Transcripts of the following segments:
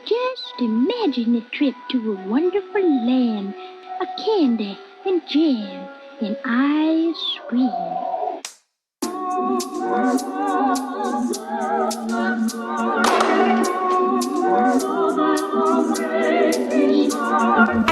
Just imagine a trip to a wonderful land, a candy and jam and ice cream. I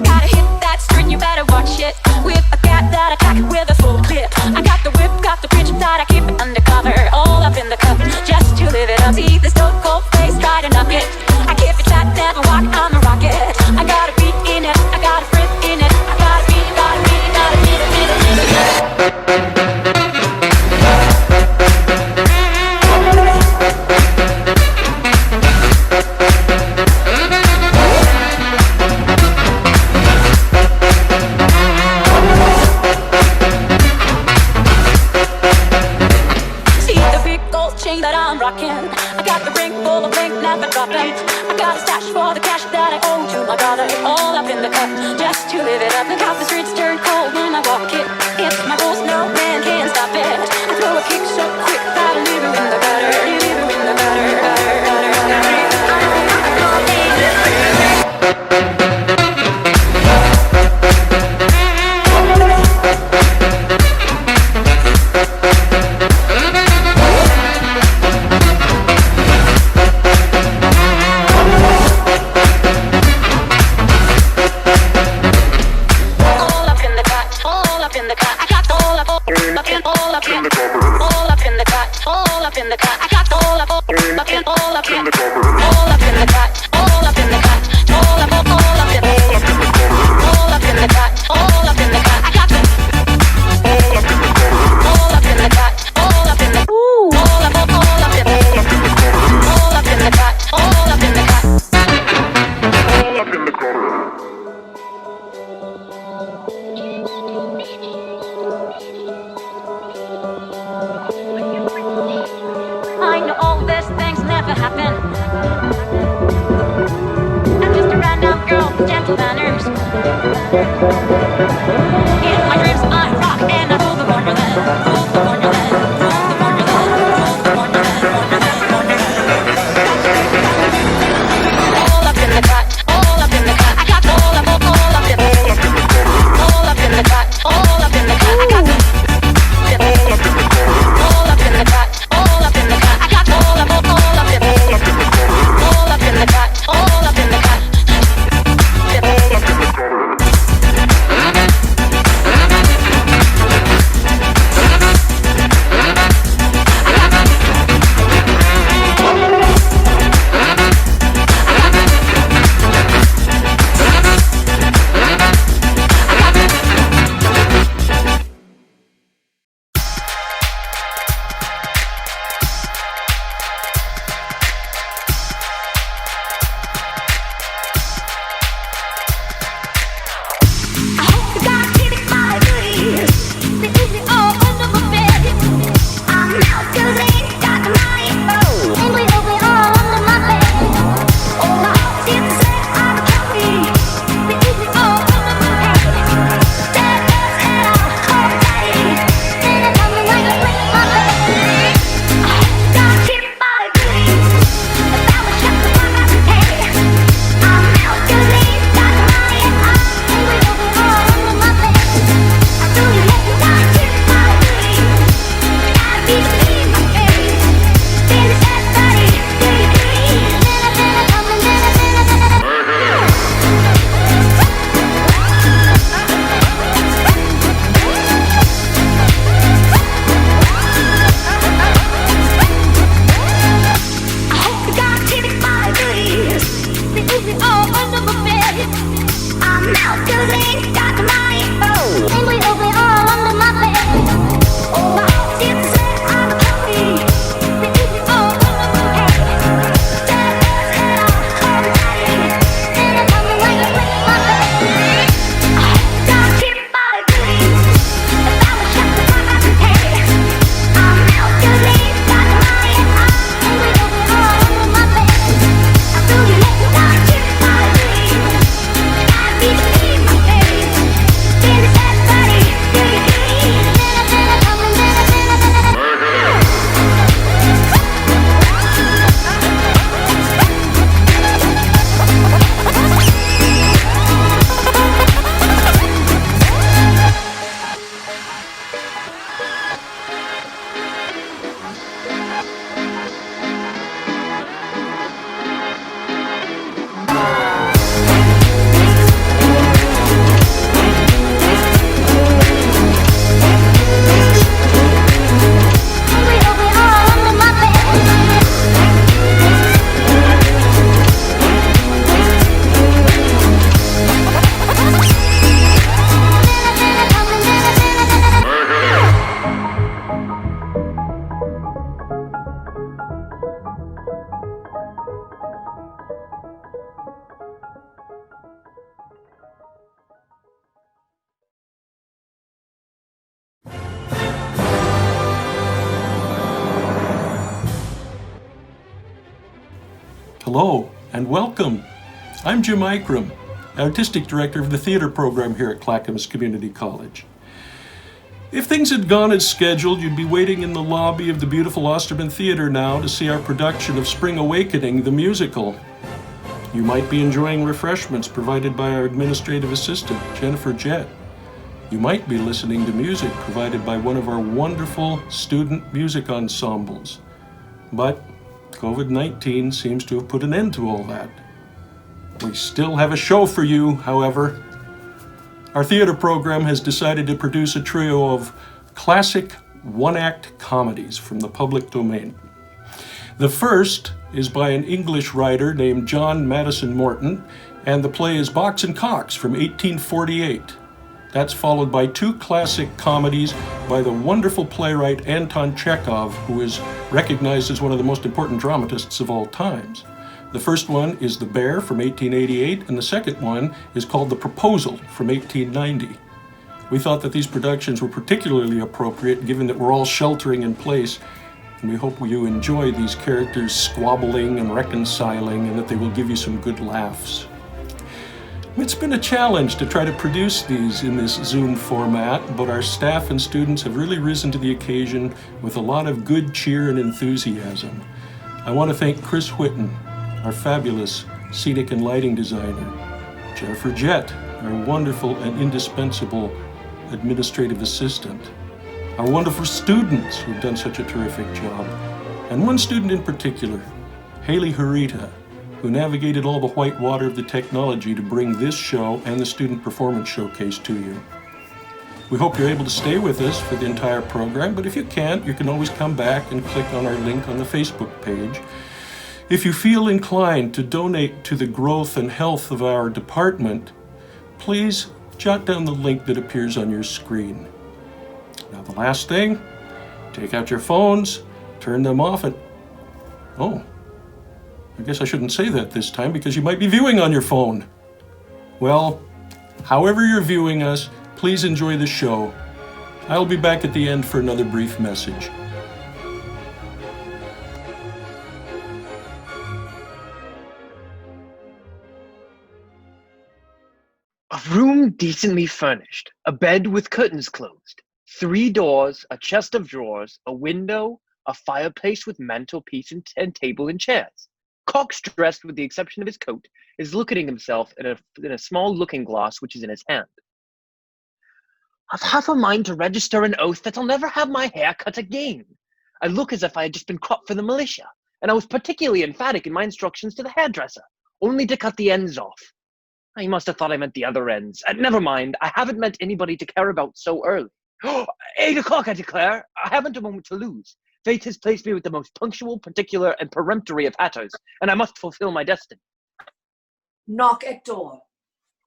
gotta hit that string, you better watch it. With a cat that I crack it with a full clip. I got the whip, got the pitch that I keep it undercover. All up in the cup, just to live it up. See the stone cold face, try to knock it. I keep it tight, never walk, I'm a rocket. I got a beat in it, I got a friend in it. I got a beat, got a beat, got a beat, that I'm rocking. I got the ring full of bling, never dropping. I got a stash for the cash that I owe to my daughter. All up in the cup, just to live it up. Look how the streets turn cold when I walk it. It's my rules, no man can stop it. I throw a kick so quick that I leave her in the gutter. Leave her in the gutter, gutter, gutter, gutter. Hello and welcome. I'm Jim Ikram, Artistic Director of the Theater Program here at Clackamas Community College. If things had gone as scheduled, you'd be waiting in the lobby of the beautiful Osterman Theater now to see our production of Spring Awakening, the musical. You might be enjoying refreshments provided by our administrative assistant, Jett. You might be listening to music provided by one of our wonderful student music ensembles. But COVID-19 seems to have put an end to all that. We still have a show for you, however. Our theater program has decided to produce a trio of classic one-act comedies from the public domain. The first is by an English writer named John Madison Morton, and the play is Box and Cox from 1848. That's followed by two classic comedies by the wonderful playwright Anton Chekhov, who is recognized as one of the most important dramatists of all times. The first one is The Bear from 1888, and the second one is called The Proposal from 1890. We thought that these productions were particularly appropriate given that we're all sheltering in place, and we hope you enjoy these characters squabbling and reconciling and that they will give you some good laughs. It's been a challenge to try to produce these in this Zoom format, but our staff and students have really risen to the occasion with a lot of good cheer and enthusiasm. I want to thank Chris Whitten, our fabulous scenic and lighting designer, Jett, our wonderful and indispensable administrative assistant, our wonderful students who've done such a terrific job, and one student in particular, Hurita, who navigated all the white water of the technology to bring this show and the Student Performance Showcase to you. We hope you're able to stay with us for the entire program, but if you can't, you can always come back and click on our link on the Facebook page. If you feel inclined to donate to the growth and health of our department, please jot down the link that appears on your screen. Now the last thing, take out your phones, turn them off, and I guess I shouldn't say that this time because you might be viewing on your phone. Well, however you're viewing us, please enjoy the show. I'll be back at the end for another brief message. A room decently furnished, a bed with curtains closed, 3 doors, a chest of drawers, a window, a fireplace with mantelpiece and table and chairs. Cox, dressed with the exception of his coat, is looking at himself in a small looking glass which is in his hand. I've half a mind to register an oath that I'll never have my hair cut again. I look as if I had just been cropped for the militia, and I was particularly emphatic in my instructions to the hairdresser, only to cut the ends off. He must have thought I meant the other ends. Never mind, I haven't met anybody to care about so early. 8 o'clock, I declare. I haven't a moment to lose. Fate has placed me with the most punctual, particular, and peremptory of hatters, and I must fulfill my destiny. Knock at door.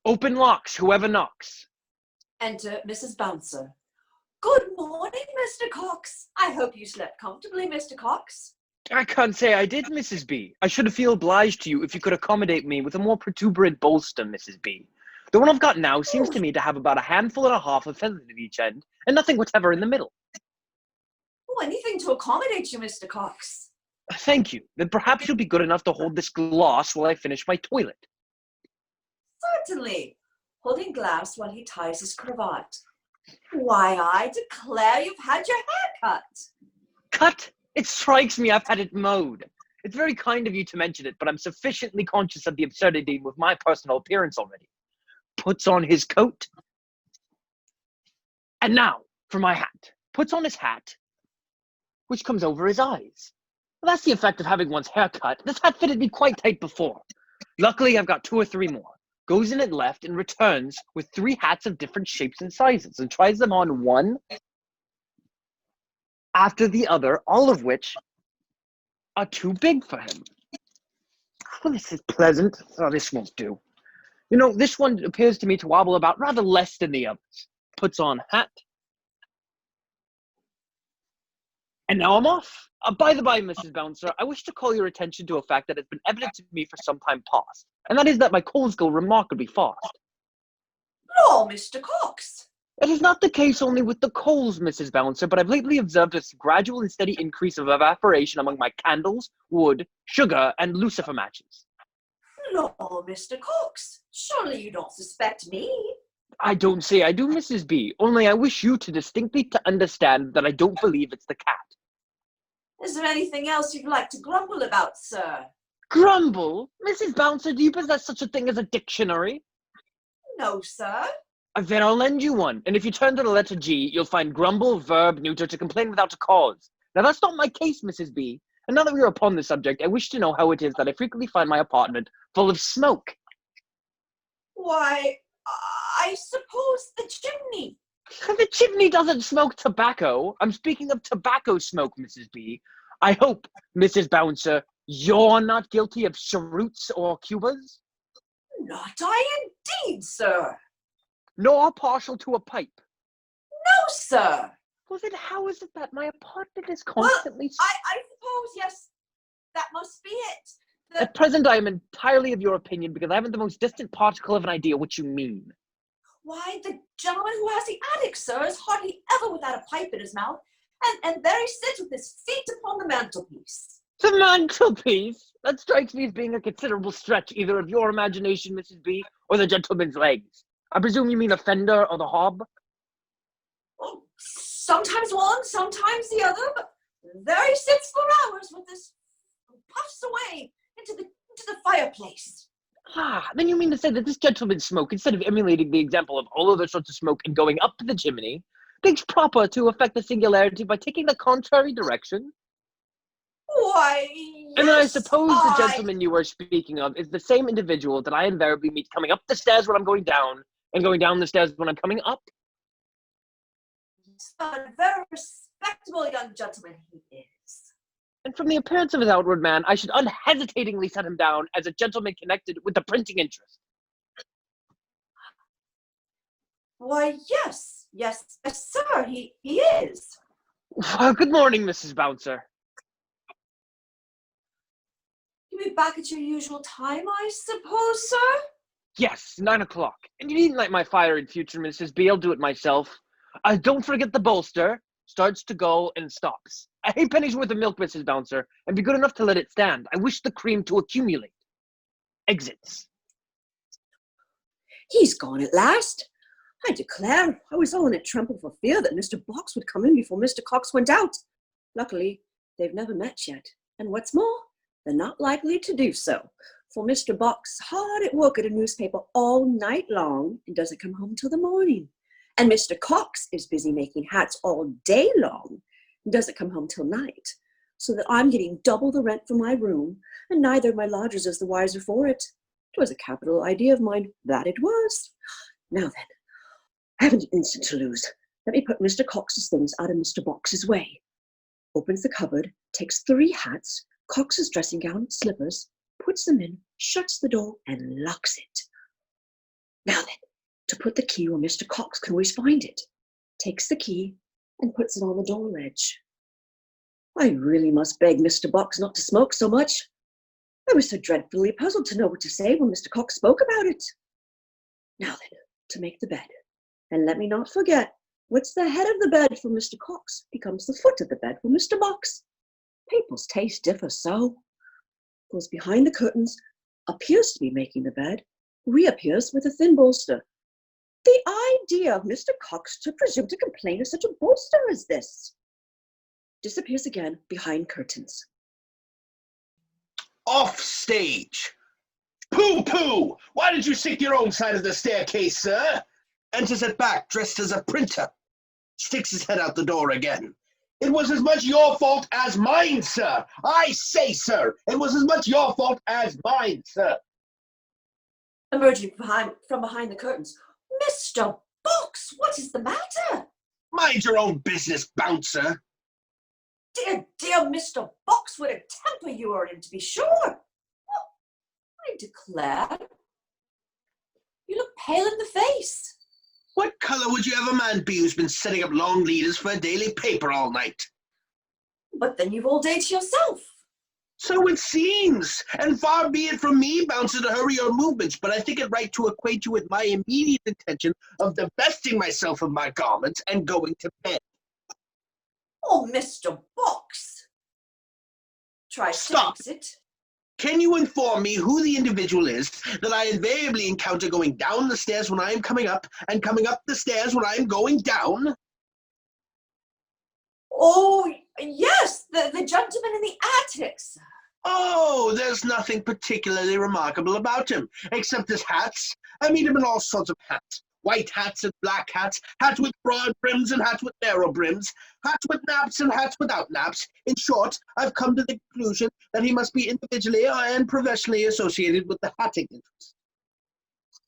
Open locks, whoever knocks. Enter Mrs. Bouncer. Good morning, Mr. Cox. I hope you slept comfortably, Mr. Cox. I can't say I did, Mrs. B. I should feel obliged to you if you could accommodate me with a more protuberant bolster, Mrs. B. The one I've got now seems to me to have about a handful and a half of feathers at each end, and nothing whatever in the middle. Oh, anything to accommodate you, Mr. Cox. Thank you. Then perhaps you'll be good enough to hold this glass while I finish my toilet. Certainly. Holding glass while he ties his cravat. Why, I declare you've had your hair cut. Cut? It strikes me I've had it mowed. It's very kind of you to mention it, but I'm sufficiently conscious of the absurdity with my personal appearance already. Puts on his coat. And now, for my hat. Puts on his hat, which comes over his eyes. Well, that's the effect of having one's hair cut. This hat fitted me quite tight before. Luckily, I've got 2 or 3 more. Goes in at left and returns with 3 hats of different shapes and sizes and tries them on one after the other, all of which are too big for him. Well, this is pleasant. Oh, this won't do. You know, this one appears to me to wobble about rather less than the others. Puts on hat. And now I'm off. By the by, Mrs. Bouncer, I wish to call your attention to a fact that has been evident to me for some time past, and that is that my coals go remarkably fast. Oh, Mr. Cox, It is not the case only with the coals, Mrs. Bouncer, but I've lately observed a gradual and steady increase of evaporation among my candles, wood, sugar, and lucifer matches. Lord, Mr. Cox, surely you don't suspect me? I don't say I do, Mrs. B, only I wish you to distinctly to understand that I don't believe it's the cat. Is there anything else you'd like to grumble about, sir? Grumble? Mrs. Bouncer, do you possess such a thing as a dictionary? No, sir. Then I'll lend you one, and if you turn to the letter G, you'll find grumble, verb, neuter, to complain without a cause. Now that's not my case, Mrs. B, and now that we are upon the subject, I wish to know how it is that I frequently find my apartment full of smoke. Why, I suppose the chimney. The chimney doesn't smoke tobacco. I'm speaking of tobacco smoke, Mrs. B. I hope, Mrs. Bouncer, you're not guilty of cheroots or cubas? Not I indeed, sir. Nor partial to a pipe? No, sir. Well, then how is it that my apartment is constantly... I suppose, yes, that must be it. At present, I am entirely of your opinion because I haven't the most distant particle of an idea what you mean. Why, the gentleman who has the attic, sir, is hardly ever without a pipe in his mouth, and there he sits with his feet upon the mantelpiece. The mantelpiece? That strikes me as being a considerable stretch, either of your imagination, Mrs. B, or the gentleman's legs. I presume you mean a fender or the hob? Well, sometimes one, sometimes the other, but there he sits for hours with this puffs away into the fireplace. Ah, then you mean to say that this gentleman's smoke, instead of emulating the example of all other sorts of smoke and going up the chimney, thinks proper to effect the singularity by taking the contrary direction? Why, yes, And then I suppose the gentleman you are speaking of is the same individual that I invariably meet coming up the stairs when I'm going down, and going down the stairs when I'm coming up? A very respectable young gentleman he is. And from the appearance of his outward man, I should unhesitatingly set him down as a gentleman connected with the printing interest. Why, yes, sir, he is. Well, good morning, Mrs. Bouncer. You'll be back at your usual time, I suppose, sir? Yes, 9 o'clock. And you needn't light my fire in future, Mrs. B. I'll do it myself. Don't forget the bolster. Starts to go and stops. A halfpenny's worth of milk, Mrs. Bouncer, and be good enough to let it stand. I wish the cream to accumulate. Exits. He's gone at last. I declare, I was all in a tremble for fear that Mr. Box would come in before Mr. Cox went out. Luckily, they've never met yet, and what's more, they're not likely to do so, for Mr. Box hard at work at a newspaper all night long and doesn't come home till the morning. And Mr. Cox is busy making hats all day long and doesn't come home till night, so that I'm getting double the rent for my room, and neither of my lodgers is the wiser for it. 'Twas a capital idea of mine, that it was. Now then, I haven't an instant to lose. Let me put Mr. Cox's things out of Mr. Box's way. Opens the cupboard, takes 3 hats, Cox's dressing gown, slippers, puts them in, shuts the door, and locks it. Now then, to put the key where Mr. Cox can always find it. Takes the key and puts it on the door ledge. I really must beg Mr. Box not to smoke so much. I was so dreadfully puzzled to know what to say when Mr. Cox spoke about it. Now then, to make the bed. And let me not forget, what's the head of the bed for Mr. Cox becomes the foot of the bed for Mr. Box. People's tastes differ so. Goes behind the curtains, appears to be making the bed, reappears with a thin bolster. The idea of Mr. Cox to presume to complain of such a bolster as this. Disappears again behind curtains. Off stage! Pooh! Why did you seek your own side of the staircase, sir? Enters at back, dressed as a printer. Sticks his head out the door again. It was as much your fault as mine, sir! I say, sir, it was as much your fault as mine, sir! Emerging from behind the curtains. Mr. Box, what is the matter? Mind your own business, Bouncer. Dear Mr. Box, what a temper you are in, to be sure. Well, I declare, you look pale in the face. What colour would you have a man be who's been setting up long leaders for a daily paper all night? But then you've all day to yourself. So it seems, and far be it from me, Bouncer, to hurry your movements, but I think it right to acquaint you with my immediate intention of divesting myself of my garments and going to bed. Oh, Mr. Box. Try to Stop. exit. Can you inform me who the individual is that I invariably encounter going down the stairs when I am coming up, and coming up the stairs when I am going down? Oh, yes, the gentleman in the attics. Oh, there's nothing particularly remarkable about him, except his hats. I meet him in all sorts of hats. White hats and black hats, hats with broad brims and hats with narrow brims, hats with naps and hats without naps. In short, I've come to the conclusion that he must be individually and professionally associated with the hatting interest.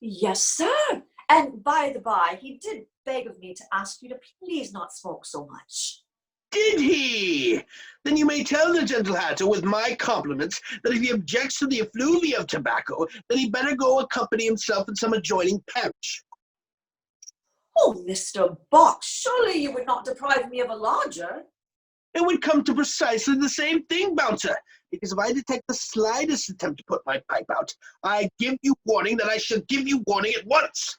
Yes, sir. And by the by, he did beg of me to ask you to please not smoke so much. Did he? Then you may tell the gentle hatter with my compliments that if he objects to the effluvia of tobacco, then he better go accompany himself in some adjoining parish. Oh, Mr. Box, surely you would not deprive me of a lodger. It would come to precisely the same thing, Bouncer, because if I detect the slightest attempt to put my pipe out, I give you warning that I shall give you warning at once.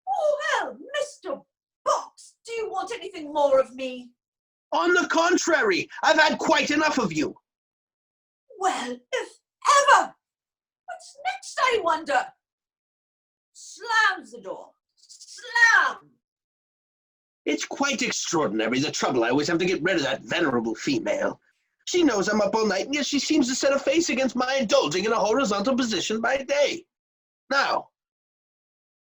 Oh, well, Mr. Box, do you want anything more of me? On the contrary, I've had quite enough of you. Well, if ever! What's next, I wonder? Slams the door. Slam! It's quite extraordinary, the trouble I always have to get rid of that venerable female. She knows I'm up all night, and yet she seems to set a face against my indulging in a horizontal position by day. Now,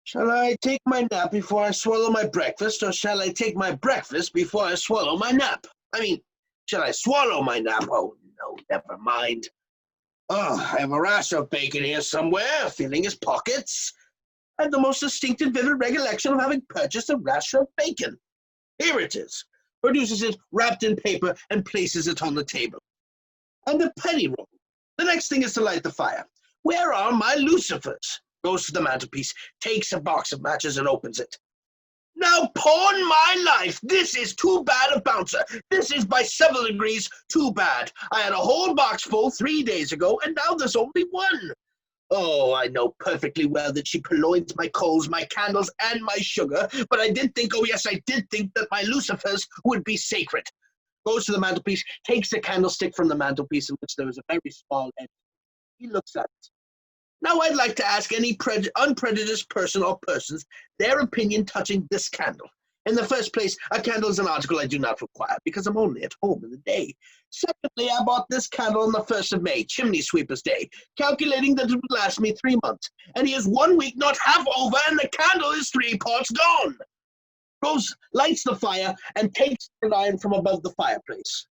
shall I take my nap before I swallow my breakfast, or shall I take my breakfast before I swallow my nap? I mean, shall I swallow my nap? Oh, no, never mind. Oh, I have a rasher of bacon here somewhere, filling his pockets. I have the most distinct and vivid recollection of having purchased a rasher of bacon. Here it is. Produces it wrapped in paper and places it on the table. And a penny roll. The next thing is to light the fire. Where are my lucifers? Goes to the mantelpiece, takes a box of matches and opens it. Now, pawn my life, this is too bad a Bouncer. This is by several degrees too bad. I had a whole box full 3 days ago, and now there's only one. Oh, I know perfectly well that she purloins my coals, my candles, and my sugar, but I did think, oh yes, I did think that my lucifers would be sacred. Goes to the mantelpiece, takes a candlestick from the mantelpiece in which there was a very small end. He looks at it. Now I'd like to ask any unprejudiced person or persons their opinion touching this candle. In the first place, a candle is an article I do not require, because I'm only at home in the day. Secondly, I bought this candle on the 1st of May, Chimney Sweeper's Day, calculating that it would last me 3 months. And here's 1 week not half over, and the candle is 3 parts gone. Goes, lights the fire, and takes the iron from above the fireplace.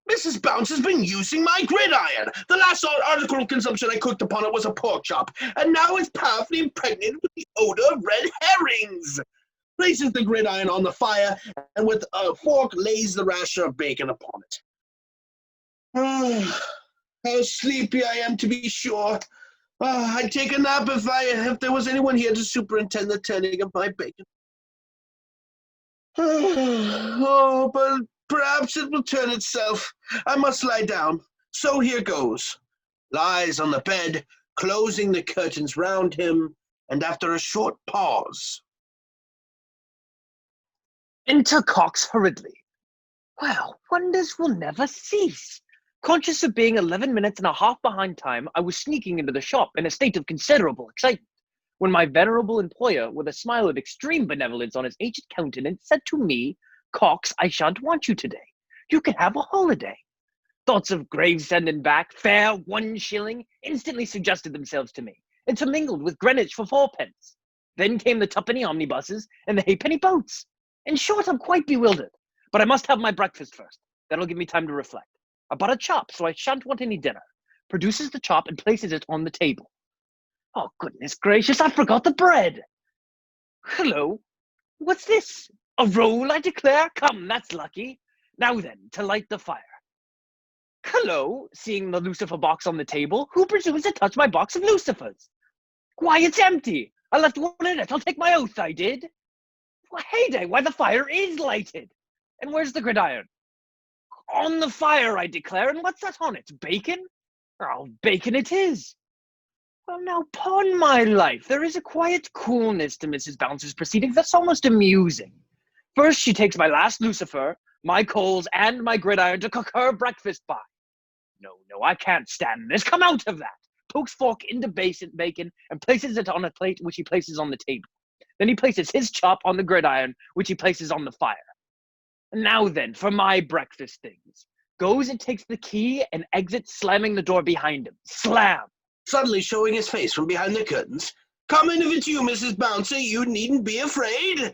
Mrs. Bounce has been using my gridiron. The last article of consumption I cooked upon it was a pork chop, and now it's powerfully impregnated with the odor of red herrings. Places the gridiron on the fire, and with a fork lays the rasher of bacon upon it. Oh, how sleepy I am, to be sure. Oh, I'd take a nap if there was anyone here to superintend the turning of my bacon. Oh, but perhaps it will turn itself. I must lie down. So here goes. Lies on the bed, closing the curtains round him, and after a short pause. Enter Cox hurriedly. Well, wonders will never cease. Conscious of being 11 minutes and a half behind time, I was sneaking into the shop in a state of considerable excitement, when my venerable employer, with a smile of extreme benevolence on his ancient countenance, said to me, "Cox, I shan't want you today. You can have a holiday." Thoughts of Gravesend and back, fare 1 shilling, instantly suggested themselves to me, intermingled with Greenwich for 4p. Then came the twopenny omnibuses and the halfpenny boats. In short, I'm quite bewildered, but I must have my breakfast first. That'll give me time to reflect. I bought a chop, so I shan't want any dinner. Produces the chop and places it on the table. Oh, goodness gracious, I forgot the bread. Hello, what's this? A roll, I declare? Come, that's lucky. Now then, to light the fire. Hello, seeing the lucifer box on the table, who presumes to touch my box of lucifers? Why, it's empty. I left one in it, I'll take my oath I did. Well, heyday, why the fire is lighted. And where's the gridiron? On the fire, I declare, and what's that on it? Bacon? Oh, bacon it is. Well, now, upon my life, there is a quiet coolness to Mrs. Bouncer's proceedings that's almost amusing. First, she takes my last lucifer, my coals, and my gridiron to cook her breakfast by. No, I can't stand this. Come out of that. Pokes fork into bacon and places it on a plate, which he places on the table. Then he places his chop on the gridiron, which he places on the fire. And now then, for my breakfast things. Goes and takes the key and exits, slamming the door behind him. Slam! Suddenly showing his face from behind the curtains. Come in if it's you, Mrs. Bouncer. You needn't be afraid.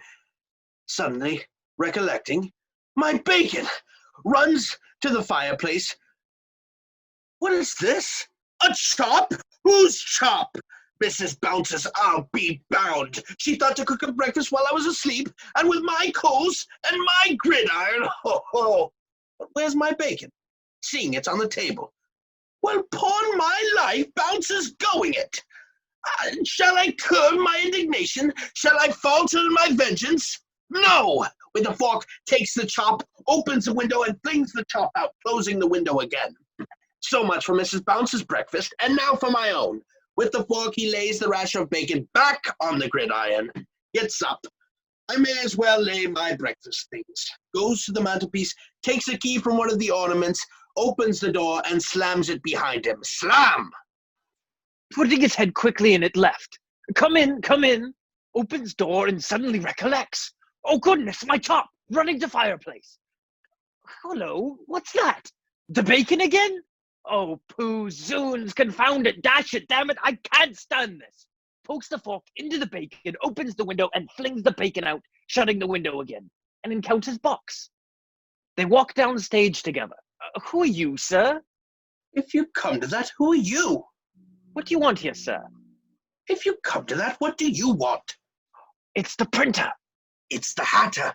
Suddenly, recollecting, my bacon! Runs to the fireplace. What is this? A chop? Whose chop? Mrs. Bouncer's, I'll be bound. She thought to cook a breakfast while I was asleep, and with my coals and my gridiron. Ho, ho. But where's my bacon? Seeing it's on the table. Well, upon my life, Bouncer's going it. Shall I curb my indignation? Shall I falter in my vengeance? No! With the fork, takes the chop, opens the window, and flings the chop out, closing the window again. So much for Mrs. Bouncer's breakfast, and now for my own. With the fork, he lays the rasher of bacon back on the gridiron. Gets up. I may as well lay my breakfast things. Goes to the mantelpiece, takes a key from one of the ornaments, opens the door, and slams it behind him. Slam! Putting his head quickly in, it left. Come in, come in. Opens door and suddenly recollects. Oh, goodness, my chop! Running to fireplace. Hello, what's that? The bacon again? Oh, pooh, zoons, confound it, dash it, damn it, I can't stand this. Pokes the fork into the bacon, opens the window, and flings the bacon out, shutting the window again, and encounters Box. They walk down stage together. Who are you, sir? If you come to that, who are you? What do you want here, sir? If you come to that, what do you want? It's the printer. It's the Hatter.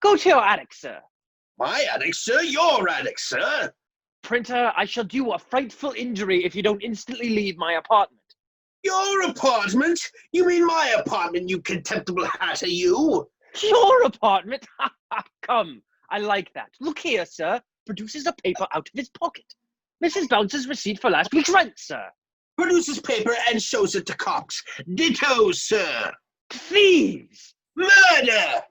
Go to your attic, sir. My attic, sir, your attic, sir. Printer, I shall do a frightful injury if you don't instantly leave my apartment. Your apartment? You mean my apartment, you contemptible Hatter, you? Your apartment? Come, I like that. Look here, sir. Produces a paper out of his pocket. Mrs. Bouncer's receipt for last week's rent, sir. Produces paper and shows it to Cox. Ditto, sir. Thieves! Murder!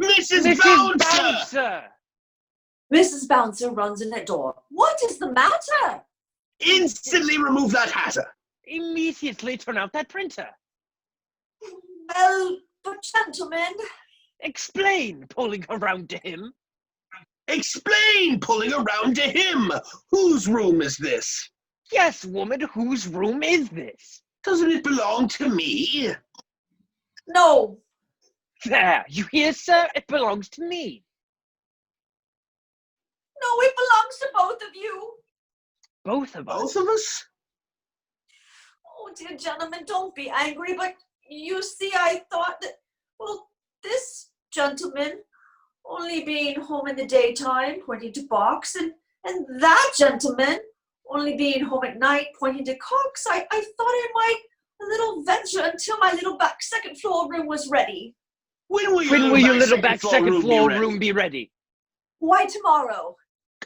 Mrs. Bouncer! Mrs. Bouncer runs in the door. What is the matter? Instantly remove that Hatter. Immediately turn out that printer. Well, but gentlemen... Explain, pulling around to him. Explain, pulling around to him. Whose room is this? Yes, woman, whose room is this? Doesn't it belong to me? No. There, you hear, sir? It belongs to me. No, it belongs to both of you. Both of us? Both of us? Oh, dear gentlemen, don't be angry, but you see, I thought that, well, this gentleman only being home in the daytime, pointing to Box, and that gentleman only being home at night, pointing to Cox, I thought I might a little venture until my little back second floor room was ready. When will your little back second floor room be ready? Why, tomorrow.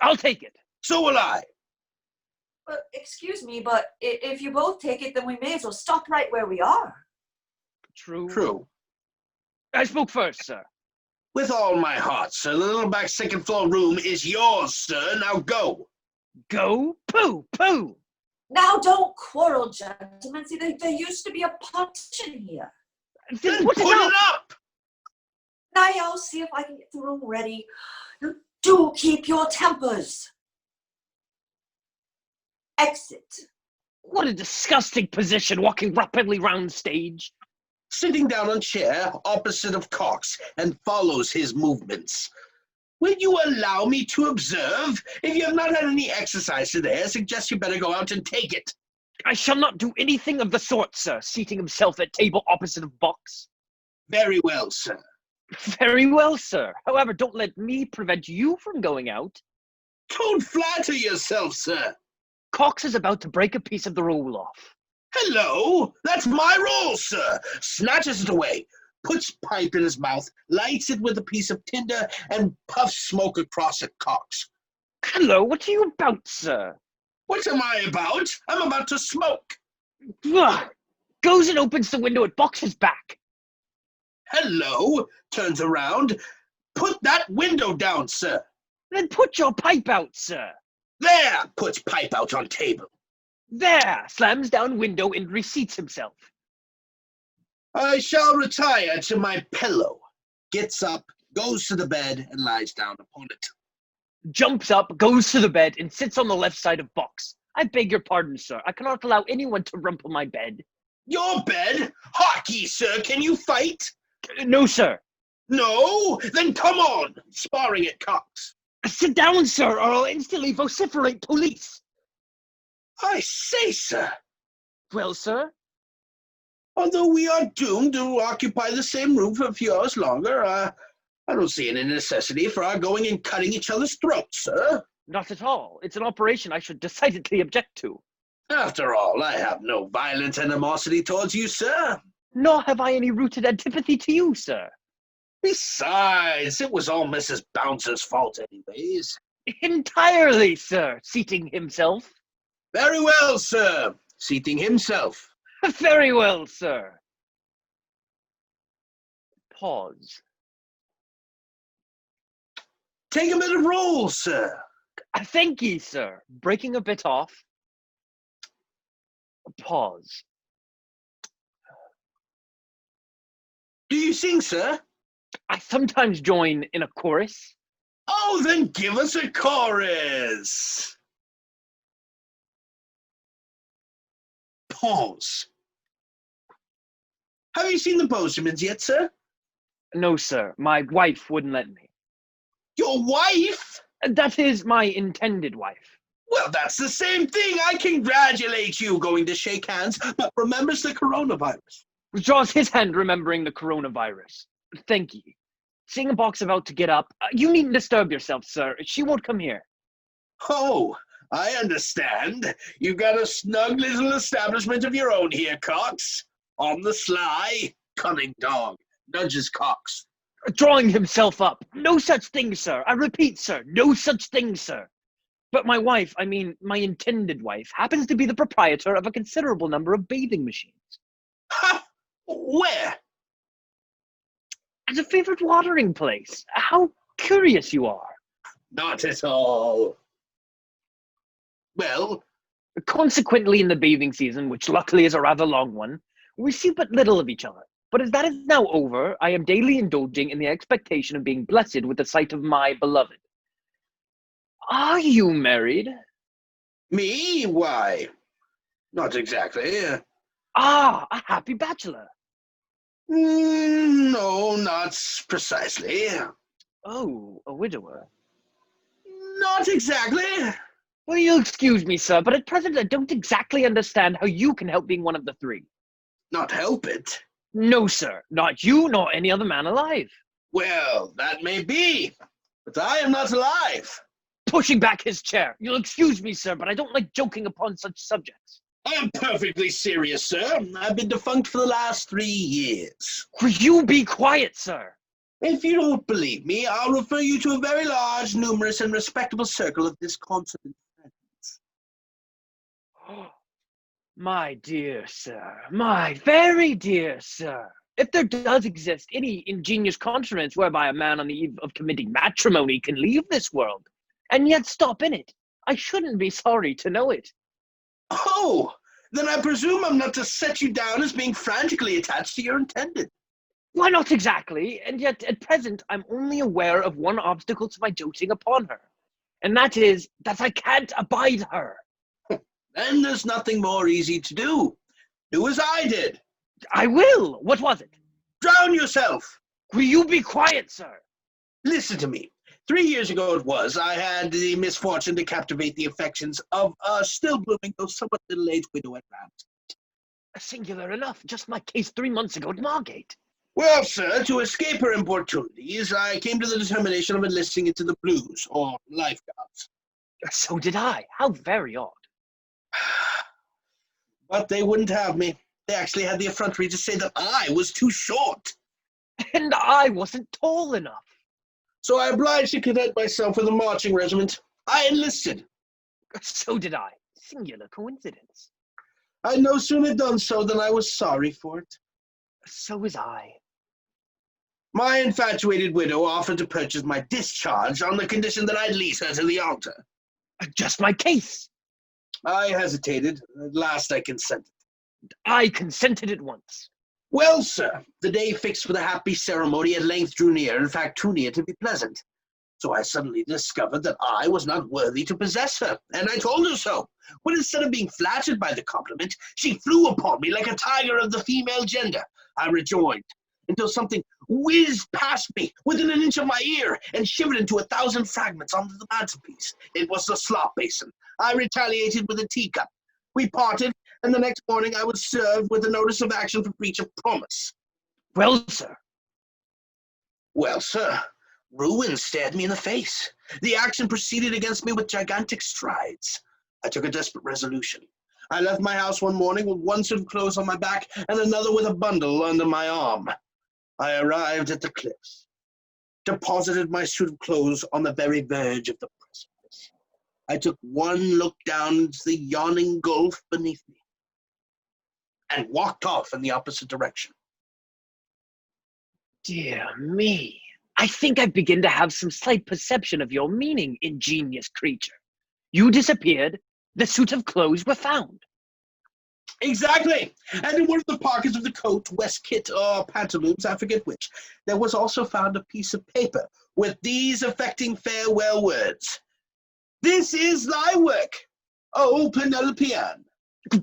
I'll take it. So will I. But excuse me, but if you both take it, then we may as well stop right where we are. True. I spoke first, sir. With all my heart, sir. The little back second floor room is yours, sir. Now go. Go? Pooh, pooh. Now don't quarrel, gentlemen. See, there used to be a partition here. Then put it up. Now I'll see if I can get the room ready. Do keep your tempers. Exit. What a disgusting position, walking rapidly round stage. Sitting down on chair opposite of Cox and follows his movements. Will you allow me to observe? If you have not had any exercise today, I suggest you better go out and take it. I shall not do anything of the sort, sir, seating himself at table opposite of Box. Very well, sir. Very well, sir. However, don't let me prevent you from going out. Don't flatter yourself, sir. Cox is about to break a piece of the roll off. Hello, that's my roll, sir. Snatches it away, puts pipe in his mouth, lights it with a piece of tinder, and puffs smoke across at Cox. Hello, what are you about, sir? What am I about? I'm about to smoke. Ugh. Goes and opens the window at Box's back. Hello, turns around. Put that window down, sir. Then put your pipe out, sir. There, puts pipe out on table. There, slams down window and reseats himself. I shall retire to my pillow. Gets up, goes to the bed, and lies down upon it. Jumps up, goes to the bed, and sits on the left side of Box. I beg your pardon, sir. I cannot allow anyone to rumple my bed. Your bed? Hockey, sir, can you fight? No, sir. No? Then come on, sparring at Cox. Sit down, sir, or I'll instantly vociferate police. I say, sir. Well, sir? Although we are doomed to occupy the same room for a few hours longer, I don't see any necessity for our going and cutting each other's throats, sir. Not at all. It's an operation I should decidedly object to. After all, I have no violent animosity towards you, sir. Nor have I any rooted antipathy to you, sir. Besides, it was all Mrs. Bouncer's fault anyways. Entirely, sir, seating himself. Very well, sir. Seating himself. Very well, sir. Pause. Take a bit of roll, sir. Thank ye, sir. Breaking a bit off. Pause. Do you sing, sir? I sometimes join in a chorus. Oh, then give us a chorus. Pause. Have you seen the Postmans yet, sir? No, sir. My wife wouldn't let me. Your wife? That is my intended wife. Well, that's the same thing. I congratulate you going to shake hands, but remembers the coronavirus. Withdraws his hand, remembering the coronavirus. Thank ye. Seeing a Box about to get up, you needn't disturb yourself, sir. She won't come here. Oh, I understand. You've got a snug little establishment of your own here, Cox. On the sly, cunning dog. Nudges Cox. Drawing himself up. No such thing, sir. I repeat, sir. No such thing, sir. But my wife, I mean, my intended wife, happens to be the proprietor of a considerable number of bathing machines. Ha! Where? As a favorite watering place. How curious you are. Not at all. Well? Consequently, in the bathing season, which luckily is a rather long one, we see but little of each other. But as that is now over, I am daily indulging in the expectation of being blessed with the sight of my beloved. Are you married? Me? Why? Not exactly. Ah, a happy bachelor. No, not precisely. Oh, a widower. Not exactly. Well, you'll excuse me, sir, but at present I don't exactly understand how you can help being one of the three. Not help it. No, sir. Not you, nor any other man alive. Well, that may be, but I am not alive. Pushing back his chair. You'll excuse me, sir, but I don't like joking upon such subjects. I am perfectly serious, sir. I've been defunct for the last 3 years. Will you be quiet, sir? If you don't believe me, I'll refer you to a very large, numerous, and respectable circle of disconsolate friends. My dear sir, my very dear sir, if there does exist any ingenious contrivance whereby a man on the eve of committing matrimony can leave this world, and yet stop in it, I shouldn't be sorry to know it. Oh, then I presume I'm not to set you down as being frantically attached to your intended. Why, not exactly, and yet at present I'm only aware of one obstacle to my doting upon her, and that is that I can't abide her. Then there's nothing more easy to do. Do as I did. I will. What was it? Drown yourself. Will you be quiet, sir? Listen to me. 3 years ago it was, I had the misfortune to captivate the affections of a still blooming, though somewhat middle-aged widow at Ramsgate. Singular enough. Just my case 3 months ago at Margate. Well, sir, to escape her importunities, I came to the determination of enlisting into the Blues, or Lifeguards. So did I. How very odd. But they wouldn't have me. They actually had the effrontery to say that I was too short. And I wasn't tall enough. So I obliged to content myself with a marching regiment. I enlisted. So did I. Singular coincidence. I'd no sooner done so than I was sorry for it. So was I. My infatuated widow offered to purchase my discharge on the condition that I'd lease her to the altar. Just my case. I hesitated. At last I consented. I consented at once. Well, sir, the day fixed for the happy ceremony at length drew near, in fact too near to be pleasant. So I suddenly discovered that I was not worthy to possess her, and I told her so, when instead of being flattered by the compliment, she flew upon me like a tiger of the female gender. I rejoined, until something whizzed past me within an inch of my ear and shivered into 1,000 fragments onto the mantelpiece. It was the slop basin. I retaliated with a teacup. We parted, and the next morning I was served with a notice of action for breach of promise. Well, sir. Well, sir, ruin stared me in the face. The action proceeded against me with gigantic strides. I took a desperate resolution. I left my house one morning with one suit of clothes on my back and another with a bundle under my arm. I arrived at the cliffs, deposited my suit of clothes on the very verge of the precipice. I took one look down into the yawning gulf beneath me and walked off in the opposite direction. Dear me. I think I begin to have some slight perception of your meaning, ingenious creature. You disappeared, the suit of clothes were found. Exactly. And in one of the pockets of the coat, waistcoat, or pantaloons, I forget which, there was also found a piece of paper with these affecting farewell words. This is thy work, O Penelope Ann.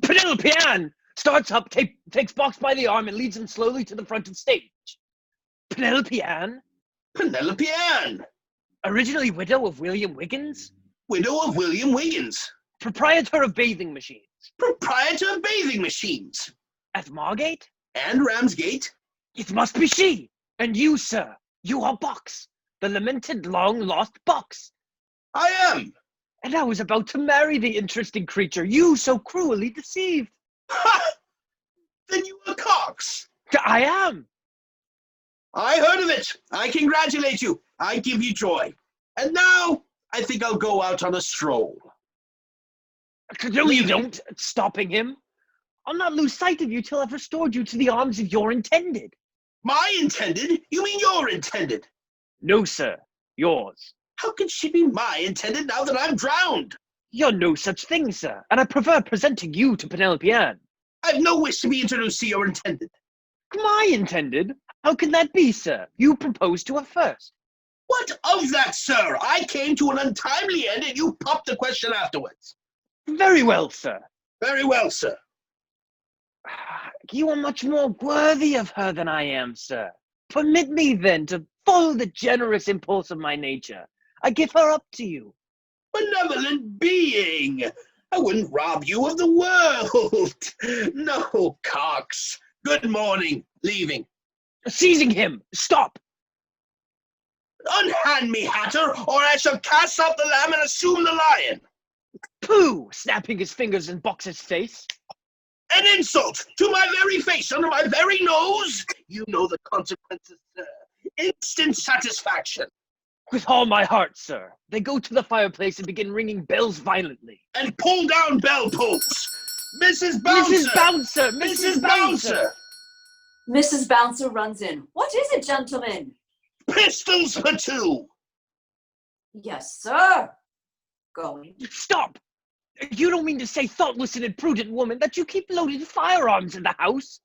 Penelope Ann starts up, takes Box by the arm, and leads him slowly to the front of stage. Penelope Ann? Penelope Ann. Originally widow of William Wiggins? Widow of William Wiggins. Proprietor of bathing machines. Proprietor of bathing machines. At Margate? And Ramsgate. It must be she. And you, sir, you are Box, the lamented long-lost Box. I am. And I was about to marry the interesting creature you so cruelly deceived. Ha! Then you are Cox. I am. I heard of it. I congratulate you. I give you joy. And now, I think I'll go out on a stroll. No, you don't. Stopping him. I'll not lose sight of you till I've restored you to the arms of your intended. My intended? You mean your intended? No, sir. Yours. How can she be my intended now that I'm drowned? You're no such thing, sir, and I prefer presenting you to Penelope Ann. I've no wish to be introduced to your intended. My intended? How can that be, sir? You proposed to her first. What of that, sir? I came to an untimely end and you popped the question afterwards. Very well, sir. Very well, sir. You are much more worthy of her than I am, sir. Permit me, then, to follow the generous impulse of my nature. I give her up to you. Benevolent being! I wouldn't rob you of the world. No, Cox. Good morning. Leaving. Seizing him! Stop! Unhand me, Hatter, or I shall cast out the lamb and assume the lion. Pooh! Snapping his fingers in Box's face. An insult to my very face, under my very nose. You know the consequences, sir. Instant satisfaction. With all my heart, sir. They go to the fireplace and begin ringing bells violently. And pull down bell pulls. Mrs. Bouncer! Mrs. Bouncer! Mrs. Bouncer! Mrs. Bouncer runs in. What is it, gentlemen? Pistols for two. Yes, sir. Going. Stop! You don't mean to say, thoughtless and imprudent woman, that you keep loaded firearms in the house?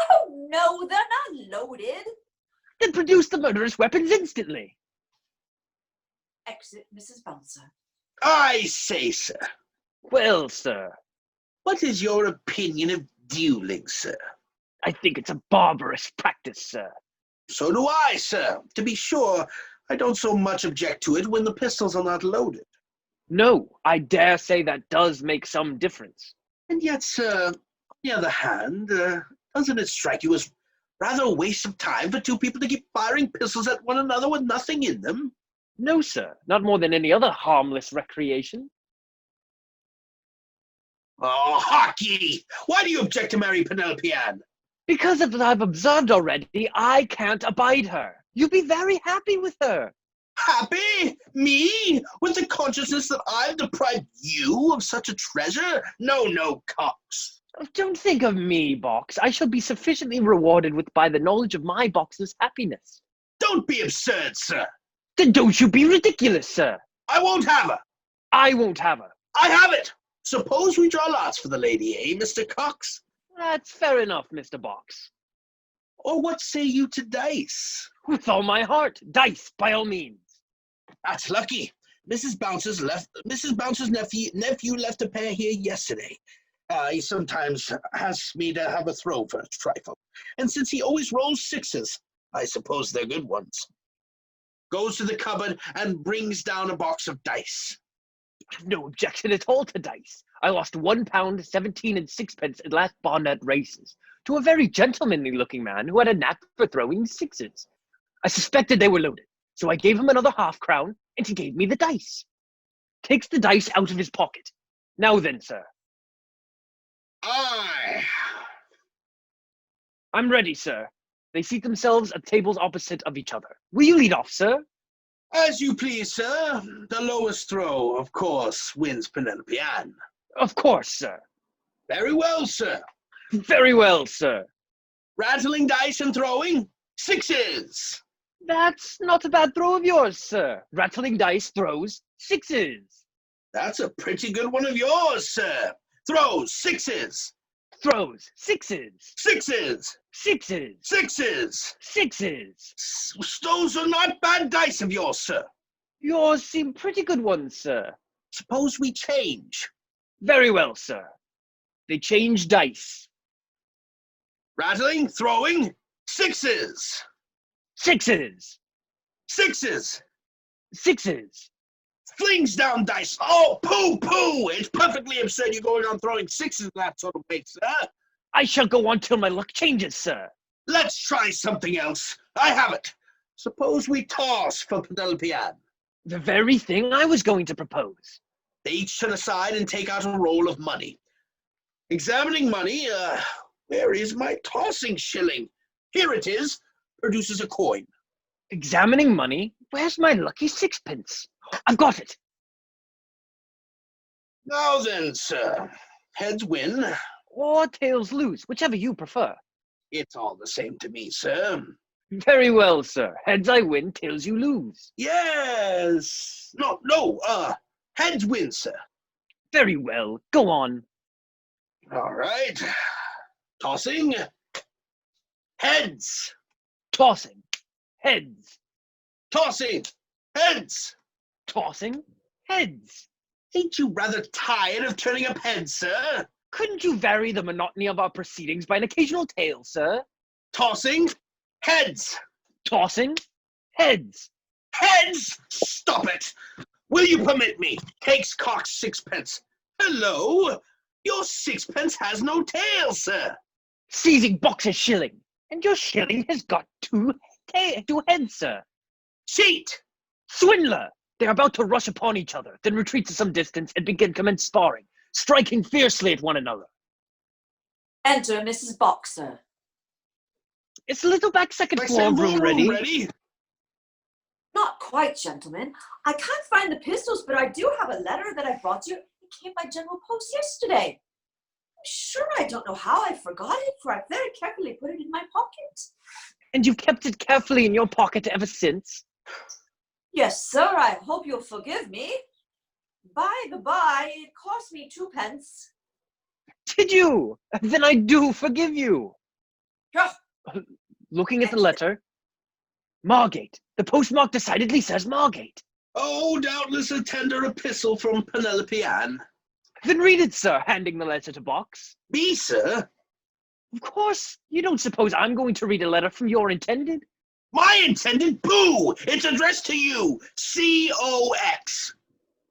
Oh, no, they're not loaded. Then produce the murderous weapons instantly. Exit Mrs. Bouncer. I say, sir. Well, sir. What is your opinion of dueling, sir? I think it's a barbarous practice, sir. So do I, sir. To be sure, I don't so much object to it when the pistols are not loaded. No, I dare say that does make some difference. And yet, sir, on the other hand, doesn't it strike you as rather a waste of time for two people to keep firing pistols at one another with nothing in them? No, sir, not more than any other harmless recreation. Oh, hark ye! Why do you object to marry Penelope Ann? Because of what I've observed already, I can't abide her. You'll be very happy with her. Happy? Me? With the consciousness that I've deprived you of such a treasure? No, Cox. Don't think of me, Box. I shall be sufficiently rewarded by the knowledge of my Box's happiness. Don't be absurd, sir. Then don't you be ridiculous, sir. I won't have her. I won't have her. I have it. Suppose we draw lots for the lady, eh, Mr. Cox? That's fair enough, Mr. Box. Or what say you to dice? With all my heart. Dice, by all means. That's lucky. Mrs. Bounce's nephew left a pair here yesterday. He sometimes asks me to have a throw for a trifle. And since he always rolls sixes, I suppose they're good ones. Goes to the cupboard and brings down a box of dice. I've no objection at all to dice. I lost £1, 17 and sixpence at last Barnet races to a very gentlemanly-looking man who had a knack for throwing sixes. I suspected they were loaded, so I gave him another half-crown, and he gave me the dice. Takes the dice out of his pocket. Now then, sir. Aye. I'm ready, sir. They seat themselves at tables opposite of each other. Will you lead off, sir? As you please, sir. The lowest throw, of course, wins Penelope Ann. Of course, sir. Very well, sir. Very well, sir. Rattling dice and throwing? Sixes. That's not a bad throw of yours, sir. Rattling dice throws sixes. That's a pretty good one of yours, sir. Throws sixes. Throws sixes. Sixes. Sixes. Sixes. Sixes. Those are not bad dice of yours, sir. Yours seem pretty good ones, sir. Suppose we change. Very well, sir. They change dice. Rattling, throwing, sixes. Sixes. Sixes. Sixes. Flings down dice. Oh, pooh! It's perfectly absurd you're going on throwing sixes that sort of way, sir. I shall go on till my luck changes, sir. Let's try something else. I have it. Suppose we toss for Penelope Ann. The very thing I was going to propose. They each turn aside and take out a roll of money. Examining money, where is my tossing shilling? Here it is. Produces a coin. Examining money? Where's my lucky sixpence? I've got it. Now then, sir. Heads win. Or tails lose, whichever you prefer. It's all the same to me, sir. Very well, sir. Heads I win, tails you lose. Yes. No, heads win, sir. Very well. Go on. All right. Tossing. Heads. Tossing. Heads. Tossing. Heads. Tossing. Heads. Ain't you rather tired of turning up heads, sir? Couldn't you vary the monotony of our proceedings by an occasional tail, sir? Tossing. Heads. Tossing. Heads. Heads! Stop it! Will you permit me? Takes Cox sixpence. Hello? Your sixpence has no tail, sir. Seizing Box's shilling. And your shilling has got two heads, sir. Cheat! Swindler! They're about to rush upon each other, then retreat to some distance and commence sparring, striking fiercely at one another. Enter Mrs. Boxer. Is the little back second floor room ready? Not quite, gentlemen. I can't find the pistols, but I do have a letter that I brought you. It came by general post yesterday. I'm sure I don't know how I forgot it, for I very carefully put it in my pocket. And you've kept it carefully in your pocket ever since? Yes, sir. I hope you'll forgive me. By the by, it cost me 2 pence. Did you? Then I do forgive you. Oh, Looking at the letter, Margate. The postmark decidedly says Margate. Oh, doubtless a tender epistle from Penelope Ann. Then read it, sir, handing the letter to Box. Me, sir? Of course. You don't suppose I'm going to read a letter from your intended? My intended? Boo! It's addressed to you. C-O-X.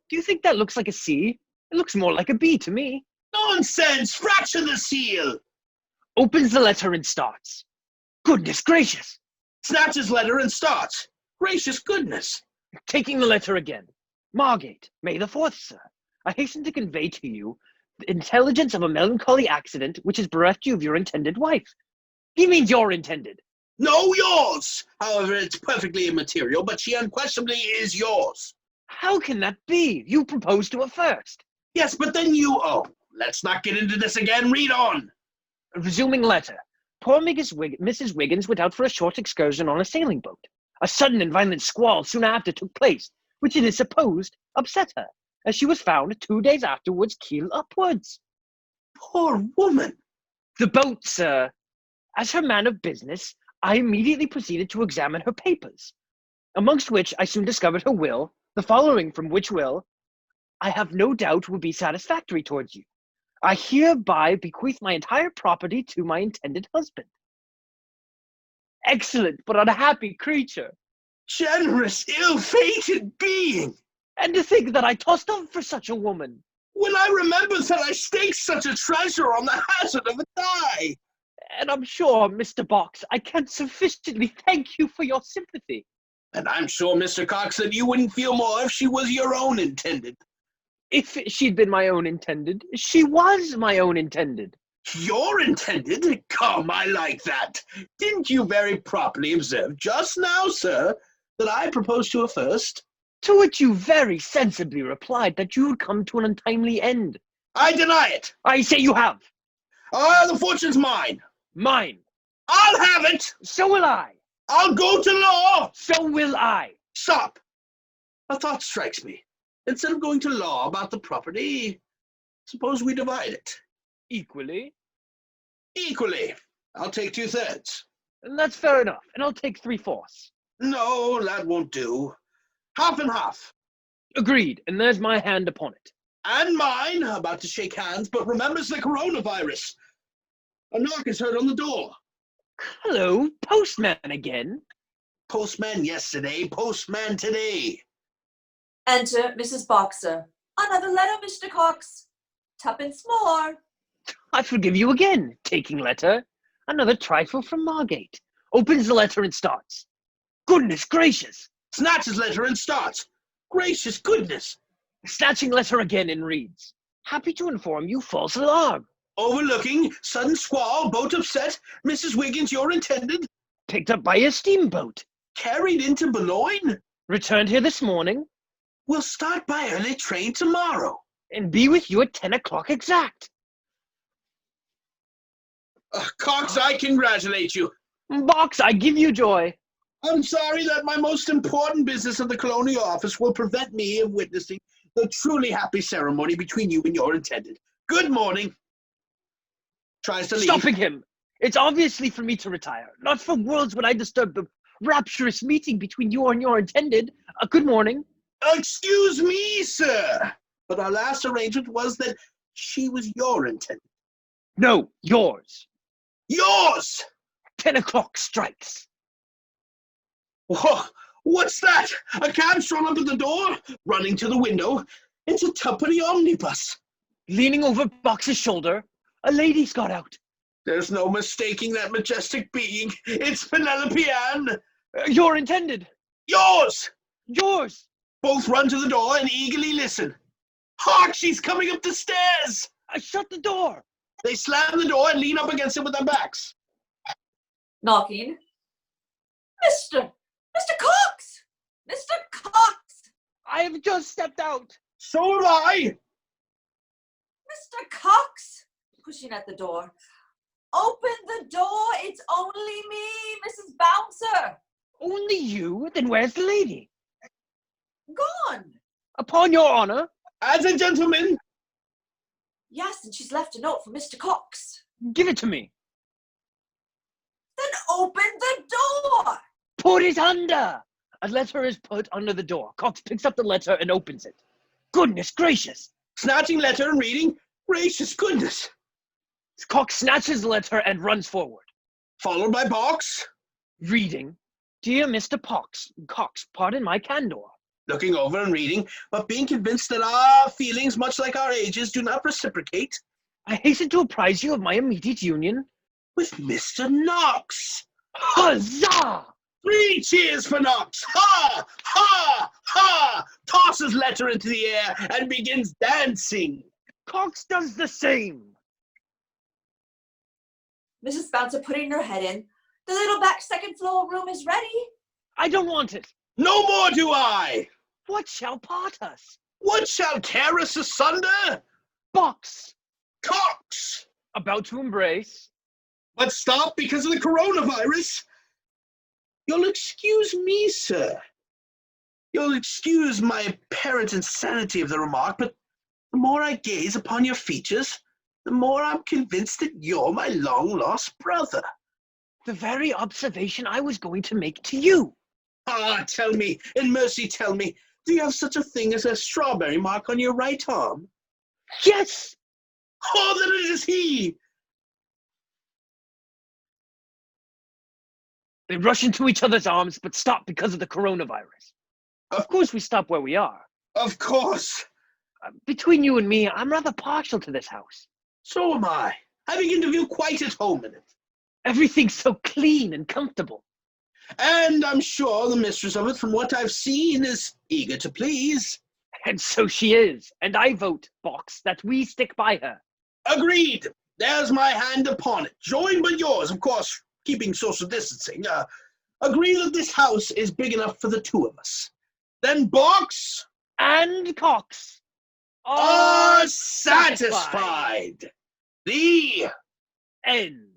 Do you think that looks like a C? It looks more like a B to me. Nonsense! Fracture the seal! Opens the letter and starts. Goodness gracious! Snatches letter and starts. Gracious goodness! Taking the letter again. Margate, May the 4th, sir. I hasten to convey to you the intelligence of a melancholy accident which has bereft you of your intended wife. He means your intended. No, yours. However, it's perfectly immaterial, but she unquestionably is yours. How can that be? You proposed to her first. Yes, but then you owe. Let's not get into this again. Read on. Resuming letter. Poor Mrs. Wiggins went out for a short excursion on a sailing boat. A sudden and violent squall soon after took place, which it is supposed upset her, as she was found 2 days afterwards keel upwards. Poor woman. The boat, sir. As her man of business, I immediately proceeded to examine her papers, amongst which I soon discovered her will, the following from which will, I have no doubt, will be satisfactory towards you. I hereby bequeath my entire property to my intended husband. Excellent, but unhappy creature. Generous, ill-fated being. And to think that I tossed up for such a woman. When I remember that I staked such a treasure on the hazard of a die. And I'm sure, Mr. Box, I can't sufficiently thank you for your sympathy. And I'm sure, Mr. Cox, that you wouldn't feel more if she was your own intended. If she'd been my own intended, she was my own intended. Your intended? Come, I like that. Didn't you very properly observe just now, sir, that I proposed to her first? To which you very sensibly replied that you would come to an untimely end. I deny it. I say you have. The fortune's mine. Mine. I'll have it. So will I. I'll go to law. So will I. Stop. A thought strikes me. Instead of going to law about the property, suppose we divide it. Equally. Equally. I'll take 2/3. And that's fair enough. And I'll take 3/4. No, that won't do. Half and half. Agreed. And there's my hand upon it. And mine. About to shake hands, but remembers the coronavirus. A knock is heard on the door. Hello, postman again. Postman yesterday, postman today. Enter Mrs. Boxer. Another letter, Mr. Cox. Tuppence more. I forgive you again. Taking letter. Another trifle from Margate. Opens the letter and starts. Goodness gracious. Snatches letter and starts. Gracious goodness. Snatching letter again and reads. Happy to inform you, false alarm. Overlooking, sudden squall, boat upset. Mrs. Wiggins, your intended. Picked up by a steamboat. Carried into Boulogne. Returned here this morning. We'll start by early train tomorrow. And be with you at 10 o'clock exact. Cox, I congratulate you. Box, I give you joy. I'm sorry that my most important business of the Colonial Office will prevent me of witnessing the truly happy ceremony between you and your intended. Good morning. Tries to leave. Stopping him. It's obviously for me to retire. Not for worlds would I disturb the rapturous meeting between you and your intended. Good morning. Excuse me, sir. But our last arrangement was that she was your intended. No, yours. Yours! 10 o'clock strikes. Whoa, what's that? A cab's drawn up at the door, running to the window. It's a twopenny omnibus. Leaning over Box's shoulder, a lady's got out. There's no mistaking that majestic being. It's Penelope Ann. Your intended. Yours! Yours. Both run to the door and eagerly listen. Hark, she's coming up the stairs! I shut the door. They slam the door and lean up against it with their backs. Knocking. Mr. Cox! Mr. Cox! I have just stepped out. So have I! Mr. Cox! Pushing at the door. Open the door! It's only me, Mrs. Bouncer! Only you? Then where's the lady? Gone! Upon your honor? As a gentleman. Yes, and she's left a note for Mr. Cox. Give it to me. Then open the door! Put it under! A letter is put under the door. Cox picks up the letter and opens it. Goodness gracious! Snatching letter and reading. Gracious goodness. Cox snatches the letter and runs forward. Followed by Box. Reading. Dear Mr. Cox, pardon my candor. Looking over and reading, but being convinced that our feelings, much like our ages, do not reciprocate. I hasten to apprise you of my immediate union. With Mr. Knox. Huzzah! 3 cheers for Knox! Ha! Ha! Ha! Tosses letter into the air and begins dancing. Cox does the same. Mrs. Bouncer putting her head in. The little back second floor room is ready. I don't want it. No more do I! What shall part us? What shall tear us asunder? Box. Cox! About to embrace. But stop because of the coronavirus. You'll excuse me, sir. You'll excuse my apparent insanity of the remark, but the more I gaze upon your features, the more I'm convinced that you're my long-lost brother. The very observation I was going to make to you. Ah, tell me, in mercy tell me, do you have such a thing as a strawberry mark on your right arm? Yes! Oh, then it is he! They rush into each other's arms, but stop because of the coronavirus. Of course, we stop where we are. Of course. Between you and me, I'm rather partial to this house. So am I. I begin to feel quite at home in it. Everything's so clean and comfortable. And I'm sure the mistress of it, from what I've seen, is eager to please. And so she is. And I vote, Box, that we stick by her. Agreed. There's my hand upon it. Joined by yours, of course, keeping social distancing. Agree that this house is big enough for the two of us. Then Box And Cox are satisfied. The end.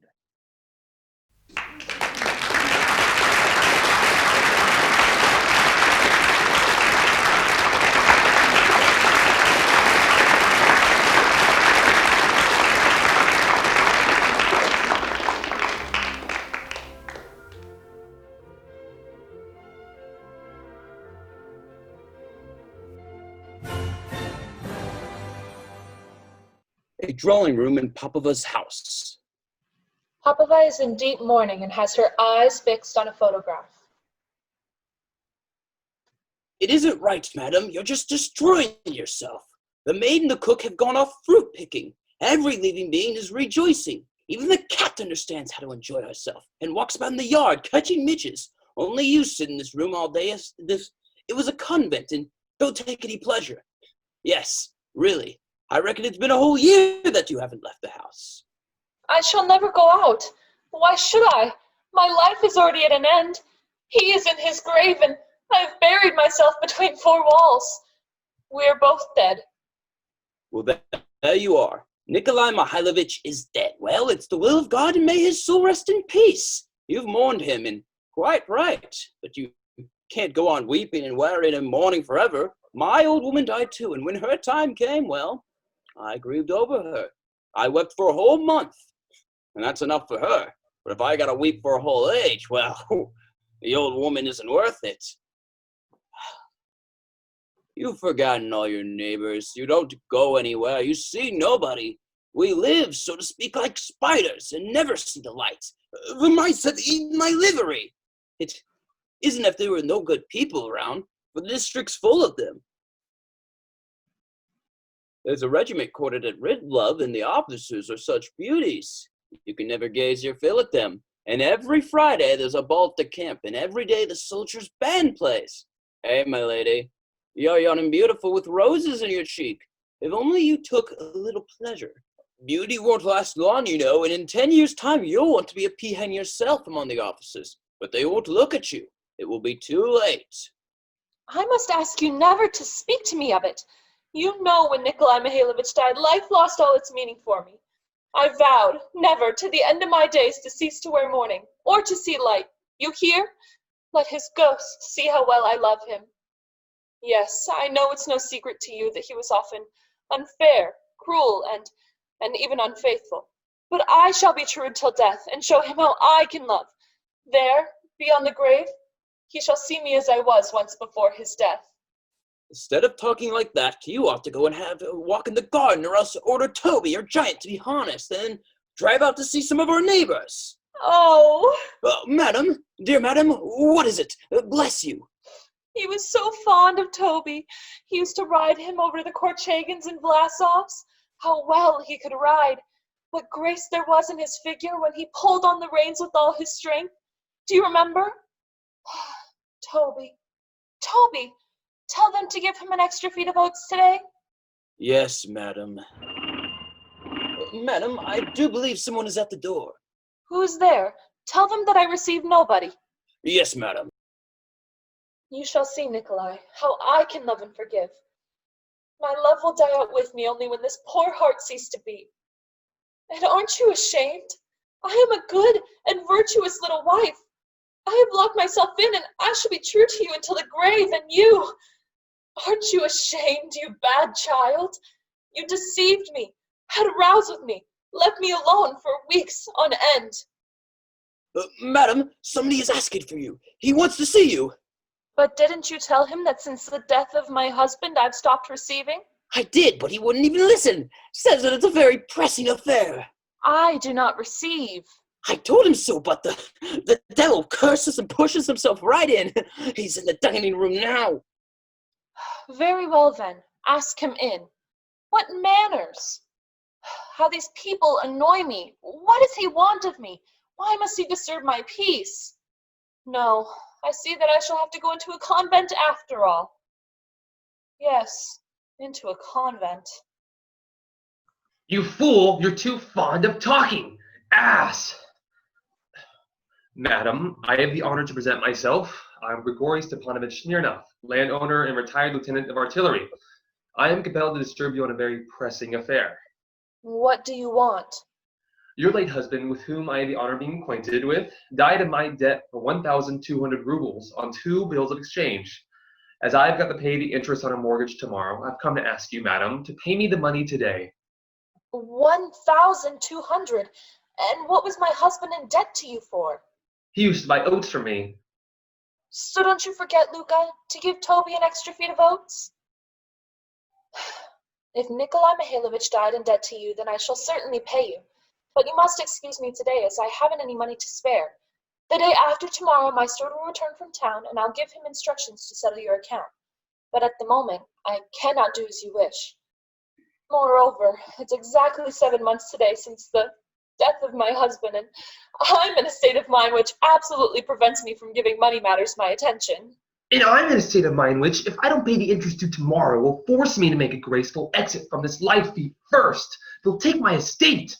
A drawing room in Popava's house. Popova is in deep mourning and has her eyes fixed on a photograph. It isn't right, madam. You're just destroying yourself. The maid and the cook have gone off fruit picking. Every living being is rejoicing. Even the cat understands how to enjoy herself and walks about in the yard catching midges. Only you sit in this room all day as if it was a convent and don't take any pleasure. Yes, really. I reckon it's been a whole year that you haven't left the house. I shall never go out. Why should I? My life is already at an end. He is in his grave, and I have buried myself between four walls. We are both dead. Well, there you are. Nikolai Mihailovich is dead. Well, it's the will of God, and may his soul rest in peace. You've mourned him, and quite right. But you can't go on weeping and wearing and mourning forever. My old woman died too, and when her time came, well, I grieved over her. I wept for a whole month, and that's enough for her. But if I gotta weep for a whole age, well, the old woman isn't worth it. You've forgotten all your neighbors. You don't go anywhere. You see nobody. We live, so to speak, like spiders and never see the light. The mice have eaten my livery. It isn't if there were no good people around, for the district's full of them. There's a regiment quartered at Ridlove, and the officers are such beauties. You can never gaze your fill at them. And every Friday there's a ball at the camp, and every day the soldiers' band plays. Hey, my lady, you're young and beautiful with roses in your cheek. If only you took a little pleasure. Beauty won't last long, you know, and in 10 years' time you'll want to be a peahen yourself among the officers. But they won't look at you. It will be too late. I must ask you never to speak to me of it. You know when Nikolai Mihailovich died, life lost all its meaning for me. I vowed never to the end of my days to cease to wear mourning, or to see light. You hear? Let his ghost see how well I love him. Yes, I know it's no secret to you that he was often unfair, cruel, and even unfaithful. But I shall be true until death, and show him how I can love. There, beyond the grave, he shall see me as I was once before his death. Instead of talking like that, you ought to go and have a walk in the garden, or else order Toby or Giant to be harnessed, and drive out to see some of our neighbors. Oh! Madam, dear madam, what is it? Bless you. He was so fond of Toby. He used to ride him over the Korchagins and Vlasovs. How well he could ride. What grace there was in his figure when he pulled on the reins with all his strength. Do you remember? Toby. Toby! Tell them to give him an extra feed of oats today. Yes, madam. Madam, I do believe someone is at the door. Who's there? Tell them that I receive nobody. Yes, madam. You shall see, Nikolai, how I can love and forgive. My love will die out with me only when this poor heart ceases to beat. And aren't you ashamed? I am a good and virtuous little wife. I have locked myself in, and I shall be true to you until the grave, and you. Aren't you ashamed, you bad child? You deceived me, had a rouse with me, left me alone for weeks on end. Madam, somebody is asking for you. He wants to see you. But didn't you tell him that since the death of my husband I've stopped receiving? I did, but he wouldn't even listen. Says that it's a very pressing affair. I do not receive. I told him so, but the devil curses and pushes himself right in. He's in the dining room now. Very well then, ask him in. What manners? How these people annoy me. What does he want of me? Why must he disturb my peace? No, I see that I shall have to go into a convent after all. Yes, into a convent. You fool, you're too fond of talking. Ass! Madam, I have the honor to present myself. I'm Grigory Stepanovich Smirnov, landowner and retired lieutenant of artillery. I am compelled to disturb you on a very pressing affair. What do you want? Your late husband, with whom I have the honor of being acquainted with, died of my debt for 1,200 rubles on 2 bills of exchange. As I've got to pay the interest on a mortgage tomorrow, I've come to ask you, madam, to pay me the money today. 1,200? And what was my husband in debt to you for? He used to buy oats from me. So don't you forget, Luka, to give Toby an extra feed of oats? If Nikolai Mihailovich died in debt to you, then I shall certainly pay you. But you must excuse me today, as I haven't any money to spare. The day after tomorrow, my steward will return from town, and I'll give him instructions to settle your account. But at the moment, I cannot do as you wish. Moreover, it's exactly 7 months today since the death of my husband, and I'm in a state of mind which absolutely prevents me from giving money matters my attention. And I'm in a state of mind which, if I don't pay the interest due tomorrow, will force me to make a graceful exit from this life feat first. They'll take my estate.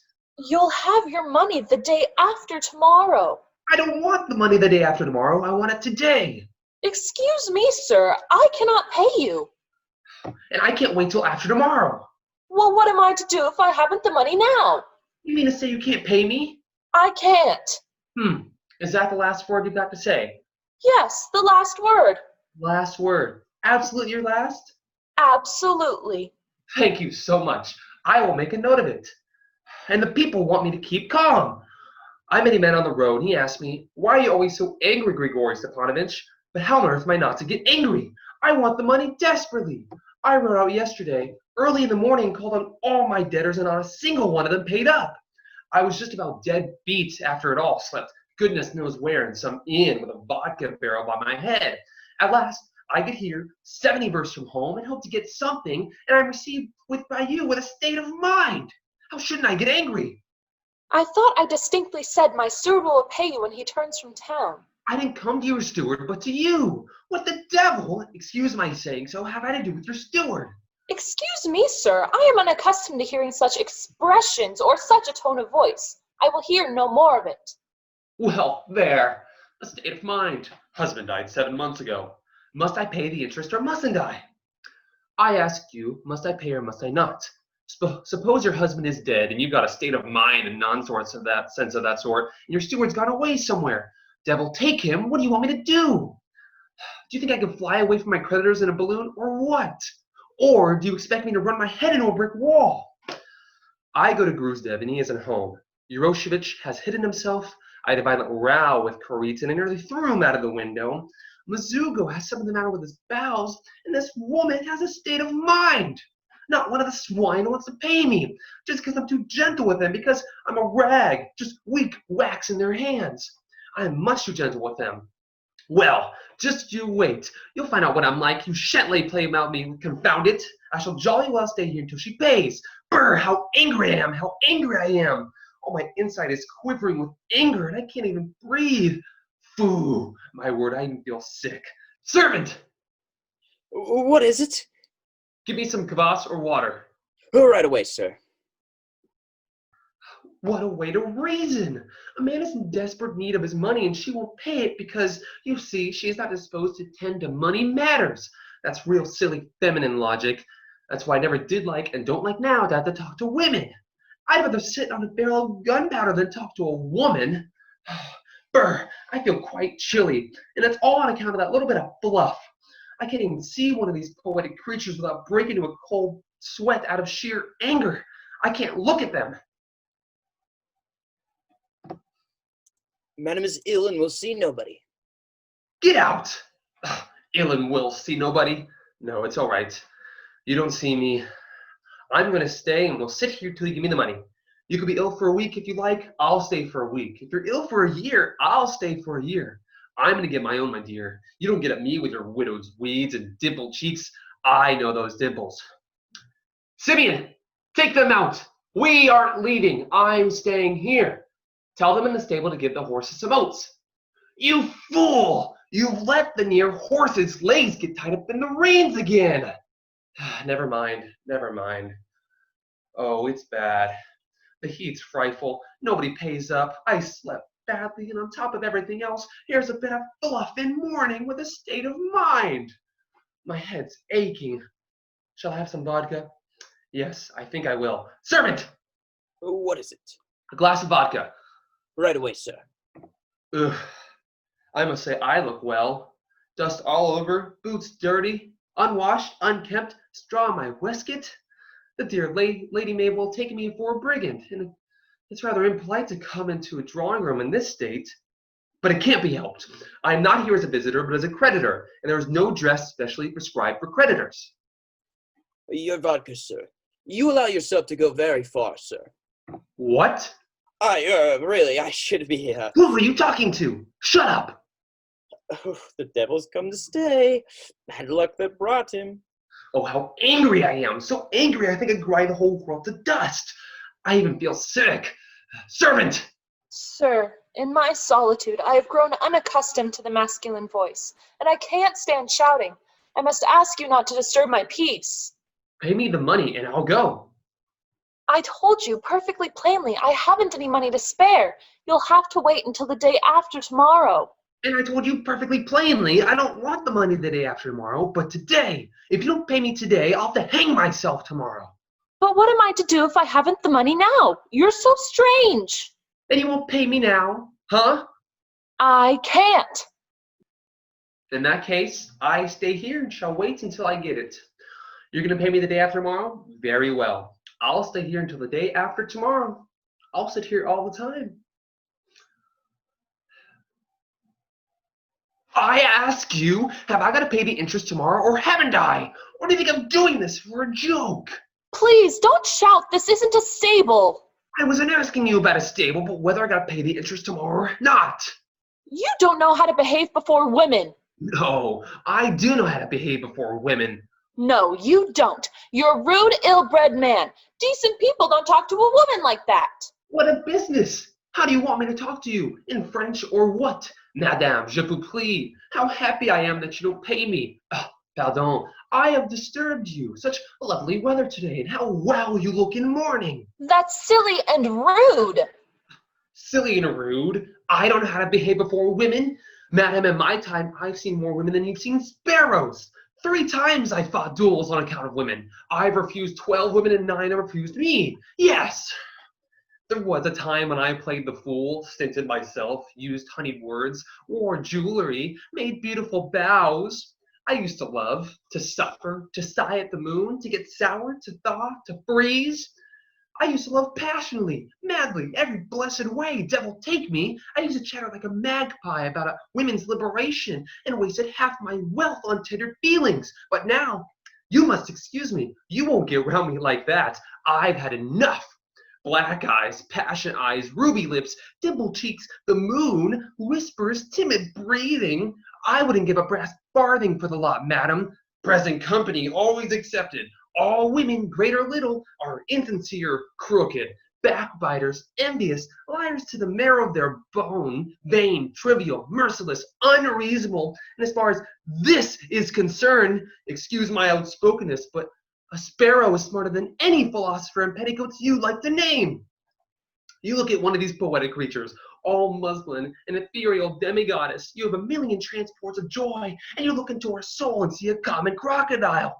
You'll have your money the day after tomorrow. I don't want the money the day after tomorrow. I want it today. Excuse me, sir. I cannot pay you. And I can't wait till after tomorrow. Well, what am I to do if I haven't the money now? You mean to say you can't pay me? I can't. Is that the last word you've got to say? Yes, the last word. Last word. Absolutely your last? Absolutely. Thank you so much. I will make a note of it. And the people want me to keep calm. I met a man on the road, and he asked me, why are you always so angry, Grigory Stepanovich? But how on earth am I not to get angry? I want the money desperately. I rode out yesterday, early in the morning, and called on all my debtors, and not a single one of them paid up. I was just about dead beat after it all, slept goodness knows where in some inn with a vodka barrel by my head. At last, I get here, 70 versts from home, and hope to get something, and I'm received by you with a state of mind. How shouldn't I get angry? I thought I distinctly said my steward will pay you when he turns from town. I didn't come to your steward, but to you. What the devil, excuse my saying so, have I to do with your steward? Excuse me, sir. I am unaccustomed to hearing such expressions or such a tone of voice. I will hear no more of it. Well, there. A state of mind. Husband died 7 months ago. Must I pay the interest or mustn't I? I ask you, must I pay or must I not? Suppose your husband is dead and you've got a state of mind and nonsense of that sort, and your steward's gone away somewhere. Devil take him, what do you want me to do? Do you think I can fly away from my creditors in a balloon, or what? Or do you expect me to run my head into a brick wall? I go to Gruzdev and he isn't home. Yuroshevich has hidden himself. I had a violent row with Hurita and I nearly threw him out of the window. Mizugo has something the matter with his bowels, and this woman has a state of mind. Not one of the swine wants to pay me, just because I'm too gentle with them, because I'm a rag, just weak wax in their hands. I am much too gentle with them. Well, just you wait. You'll find out what I'm like. You shan't lay play about me, confound it. I shall jolly well stay here until she pays. Brr, how angry I am, how angry I am. Oh, my inside is quivering with anger, and I can't even breathe. Phoo, my word, I even feel sick. Servant! What is it? Give me some kvass or water. Right away, sir. What a way to reason! A man is in desperate need of his money and she won't pay it because, you see, she is not disposed to tend to money matters. That's real silly feminine logic. That's why I never did like and don't like now to have to talk to women. I'd rather sit on a barrel of gunpowder than talk to a woman. Brr, I feel quite chilly, and it's all on account of that little bit of fluff. I can't even see one of these poetic creatures without breaking into a cold sweat out of sheer anger. I can't look at them. Madam is ill and will see nobody. Get out! Ill and will see nobody? No, it's all right. You don't see me. I'm going to stay and we'll sit here till you give me the money. You could be ill for a week if you like. I'll stay for a week. If you're ill for a year, I'll stay for a year. I'm going to get my own, my dear. You don't get at me with your widow's weeds and dimpled cheeks. I know those dimples. Simeon, take them out. We aren't leaving. I'm staying here. Tell them in the stable to give the horses some oats. You fool! You've let the near horse's legs get tied up in the reins again. Never mind, never mind. Oh, it's bad. The heat's frightful. Nobody pays up. I slept badly, and on top of everything else, here's a bit of fluff in mourning with a state of mind. My head's aching. Shall I have some vodka? Yes, I think I will. Servant! What is it? A glass of vodka. Right away, sir. Ugh. I must say I look well. Dust all over, boots dirty, unwashed, unkempt, straw in my waistcoat. The dear Lady Mabel will take me for a brigand, and it's rather impolite to come into a drawing room in this state. But it can't be helped. I am not here as a visitor, but as a creditor, and there is no dress specially prescribed for creditors. Your vodka, sir. You allow yourself to go very far, sir. What? Really, I should be, Who are you talking to? Shut up! Oh, the devil's come to stay. Bad luck that brought him. Oh, how angry I am! So angry I think I'd grind the whole world to dust. I even feel sick. Servant! Sir, in my solitude, I have grown unaccustomed to the masculine voice, and I can't stand shouting. I must ask you not to disturb my peace. Pay me the money and I'll go. I told you perfectly plainly I haven't any money to spare. You'll have to wait until the day after tomorrow. And I told you perfectly plainly I don't want the money the day after tomorrow, but today. If you don't pay me today, I'll have to hang myself tomorrow. But what am I to do if I haven't the money now? You're so strange. Then you won't pay me now, huh? I can't. In that case, I stay here and shall wait until I get it. You're going to pay me the day after tomorrow? Very well. I'll stay here until the day after tomorrow. I'll sit here all the time. I ask you, have I got to pay the interest tomorrow or haven't I? Or do you think I'm doing this for a joke? Please, don't shout. This isn't a stable. I wasn't asking you about a stable, but whether I got to pay the interest tomorrow or not. You don't know how to behave before women. No, I do know how to behave before women. No, you don't. You're a rude, ill-bred man. Decent people don't talk to a woman like that. What a business! How do you want me to talk to you? In French or what? Madame, je vous prie. How happy I am that you don't pay me. Pardon, I have disturbed you. Such lovely weather today, and how well you look in mourning. That's silly and rude. Silly and rude? I don't know how to behave before women. Madam, in my time, I've seen more women than you've seen sparrows. 3 times I fought duels on account of women. I've refused 12 women and 9 have refused me. Yes! There was a time when I played the fool, stinted myself, used honeyed words, wore jewelry, made beautiful bows. I used to love, to suffer, to sigh at the moon, to get sour, to thaw, to freeze. I used to love passionately, madly, every blessed way, devil take me. I used to chatter like a magpie about a women's liberation and wasted half my wealth on tender feelings. But now, you must excuse me, you won't get around me like that. I've had enough. Black eyes, passion eyes, ruby lips, dimpled cheeks, the moon, whispers, timid breathing. I wouldn't give a brass farthing for the lot, madam. Present company always accepted. All women, great or little, are insincere, crooked, backbiters, envious, liars to the marrow of their bone, vain, trivial, merciless, unreasonable. And as far as this is concerned, excuse my outspokenness, but a sparrow is smarter than any philosopher in petticoats you like to name. You look at one of these poetic creatures, all muslin, an ethereal demigoddess. You have a million transports of joy, and you look into her soul and see a common crocodile.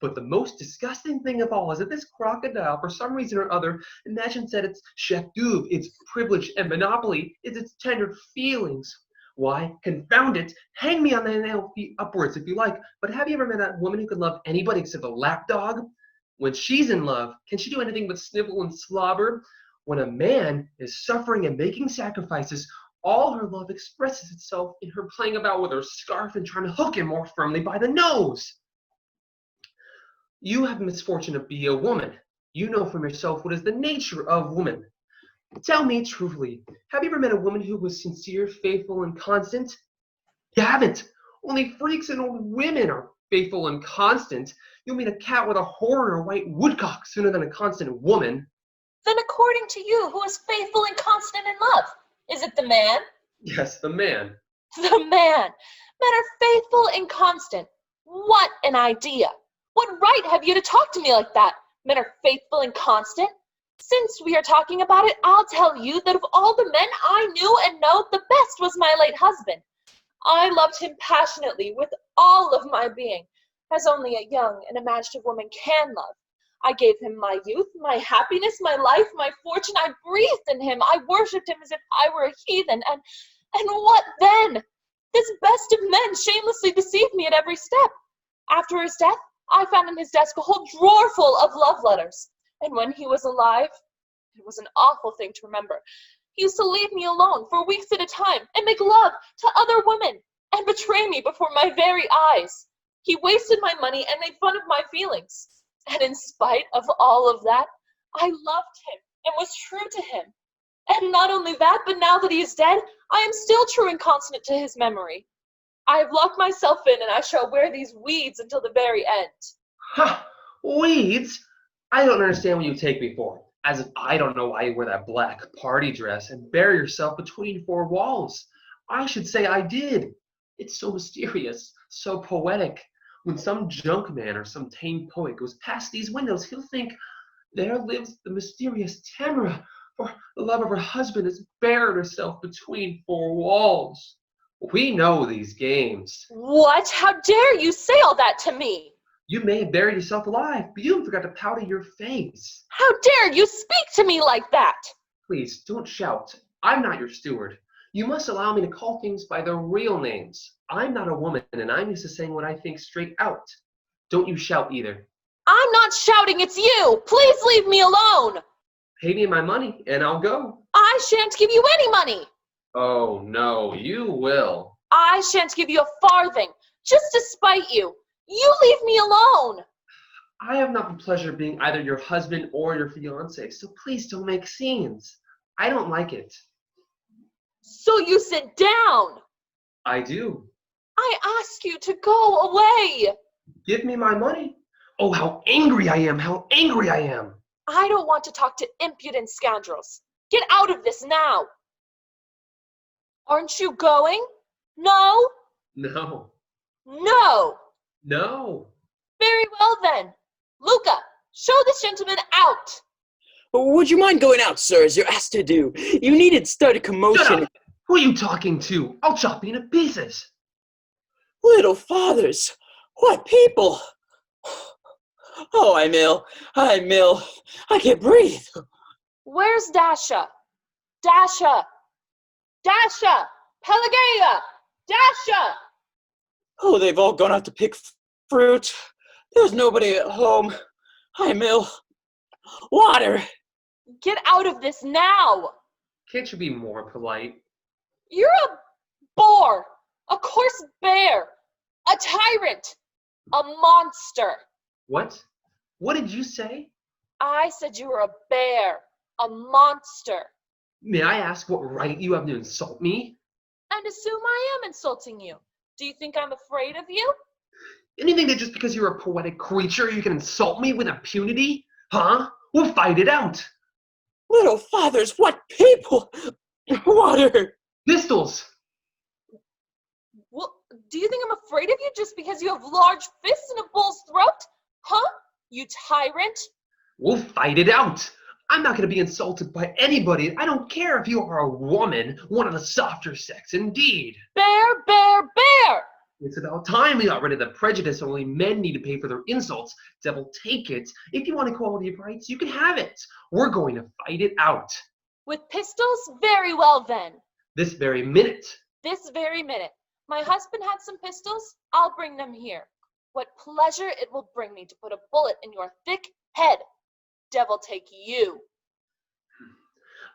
But the most disgusting thing of all is that this crocodile, for some reason or other, imagines that its chef d'oeuvre, its privilege and monopoly, is its tender feelings. Why, confound it, hang me on the nail feet upwards if you like, but have you ever met that woman who can love anybody except a lapdog? When she's in love, can she do anything but snivel and slobber? When a man is suffering and making sacrifices, all her love expresses itself in her playing about with her scarf and trying to hook him more firmly by the nose. You have the misfortune to be a woman. You know from yourself what is the nature of woman. Tell me truthfully, have you ever met a woman who was sincere, faithful, and constant? You haven't. Only freaks and old women are faithful and constant. You'll meet a cat with a horn or a white woodcock sooner than a constant woman. Then according to you, who is faithful and constant in love? Is it the man? Yes, the man. The man. Men are faithful and constant. What an idea. What right have you to talk to me like that? Men are faithful and constant? Since we are talking about it, I'll tell you that of all the men I knew and know, the best was my late husband. I loved him passionately with all of my being, as only a young and imaginative woman can love. I gave him my youth, my happiness, my life, my fortune. I breathed in him. I worshipped him as if I were a heathen. And what then? This best of men shamelessly deceived me at every step. After his death, I found in his desk a whole drawer full of love letters. And when he was alive, it was an awful thing to remember. He used to leave me alone for weeks at a time and make love to other women and betray me before my very eyes. He wasted my money and made fun of my feelings. And in spite of all of that, I loved him and was true to him. And not only that, but now that he is dead, I am still true and constant to his memory. I have locked myself in, and I shall wear these weeds until the very end. Ha! Weeds? I don't understand what you take me for. As if I don't know why you wear that black party dress and bury yourself between four walls. I should say I did. It's so mysterious, so poetic. When some junk man or some tame poet goes past these windows, he'll think, there lives the mysterious Tamara, for the love of her husband has buried herself between four walls. We know these games. What? How dare you say all that to me? You may have buried yourself alive, but you forgot to powder your face. How dare you speak to me like that? Please, don't shout. I'm not your steward. You must allow me to call things by their real names. I'm not a woman, and I'm used to saying what I think straight out. Don't you shout either. I'm not shouting, it's you! Please leave me alone! Pay me my money, and I'll go. I shan't give you any money! Oh, no, you will. I shan't give you a farthing, just to spite you. You leave me alone! I have not the pleasure of being either your husband or your fiancé, so please don't make scenes. I don't like it. So you sit down! I do. I ask you to go away! Give me my money. Oh, how angry I am, how angry I am. I don't want to talk to impudent scoundrels. Get out of this now! Aren't you going? No? No. No! No. Very well then. Luca, show this gentleman out! Would you mind going out, sir, as you're asked to do? You needn't start a commotion. Shut up! Who are you talking to? I'll chop you into pieces. Little fathers, what people! Oh, I'm ill. I'm ill. I can't breathe. Where's Dasha? Dasha! Dasha! Pelageia! Dasha! Oh, they've all gone out to pick fruit. There's nobody at home. I'm ill. Water! Get out of this now! Can't you be more polite? You're a boar, a coarse bear, a tyrant, a monster. What? What did you say? I said you were a bear, a monster. May I ask what right you have to insult me? And assume I am insulting you. Do you think I'm afraid of you? And you think that just because you're a poetic creature, you can insult me with impunity? Huh? We'll fight it out. Little fathers, what people! Water! Pistols! Well, do you think I'm afraid of you just because you have large fists and a bull's throat? Huh? You tyrant? We'll fight it out. I'm not going to be insulted by anybody. I don't care if you are a woman, one of the softer sex, indeed. Bear, bear, bear! It's about time we got rid of the prejudice only men need to pay for their insults. Devil, take it. If you want equality of rights, you can have it. We're going to fight it out. With pistols? Very well then. This very minute. This very minute. My husband had some pistols. I'll bring them here. What pleasure it will bring me to put a bullet in your thick head. Devil take you.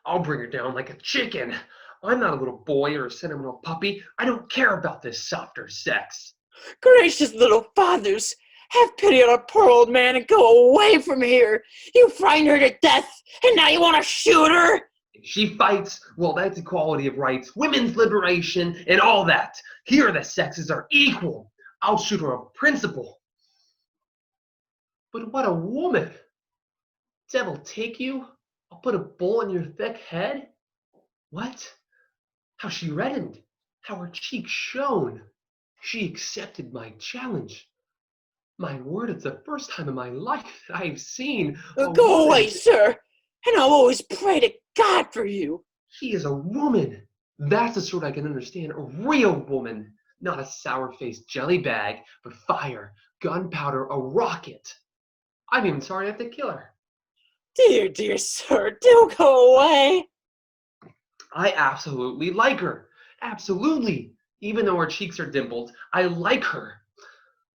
I'll bring her down like a chicken. I'm not a little boy or a sentimental puppy. I don't care about this softer sex. Gracious little fathers, have pity on a poor old man and go away from here. You frightened her to death, and now you want to shoot her? If she fights, well, that's equality of rights, women's liberation, and all that. Here the sexes are equal. I'll shoot her of principle. But what a woman. Devil take you? I'll put a bullet in your thick head? What? How she reddened, how her cheeks shone. She accepted my challenge. My word, it's the first time in my life that I've seen a Go woman. away, sir, and I'll always pray to God for you. She is a woman. That's the sort I can understand. A real woman. Not a sour-faced jelly bag, but fire, gunpowder, a rocket. I'm even sorry I have to kill her. Dear, dear sir, do go away. I absolutely like her. Absolutely. Even though her cheeks are dimpled, I like her.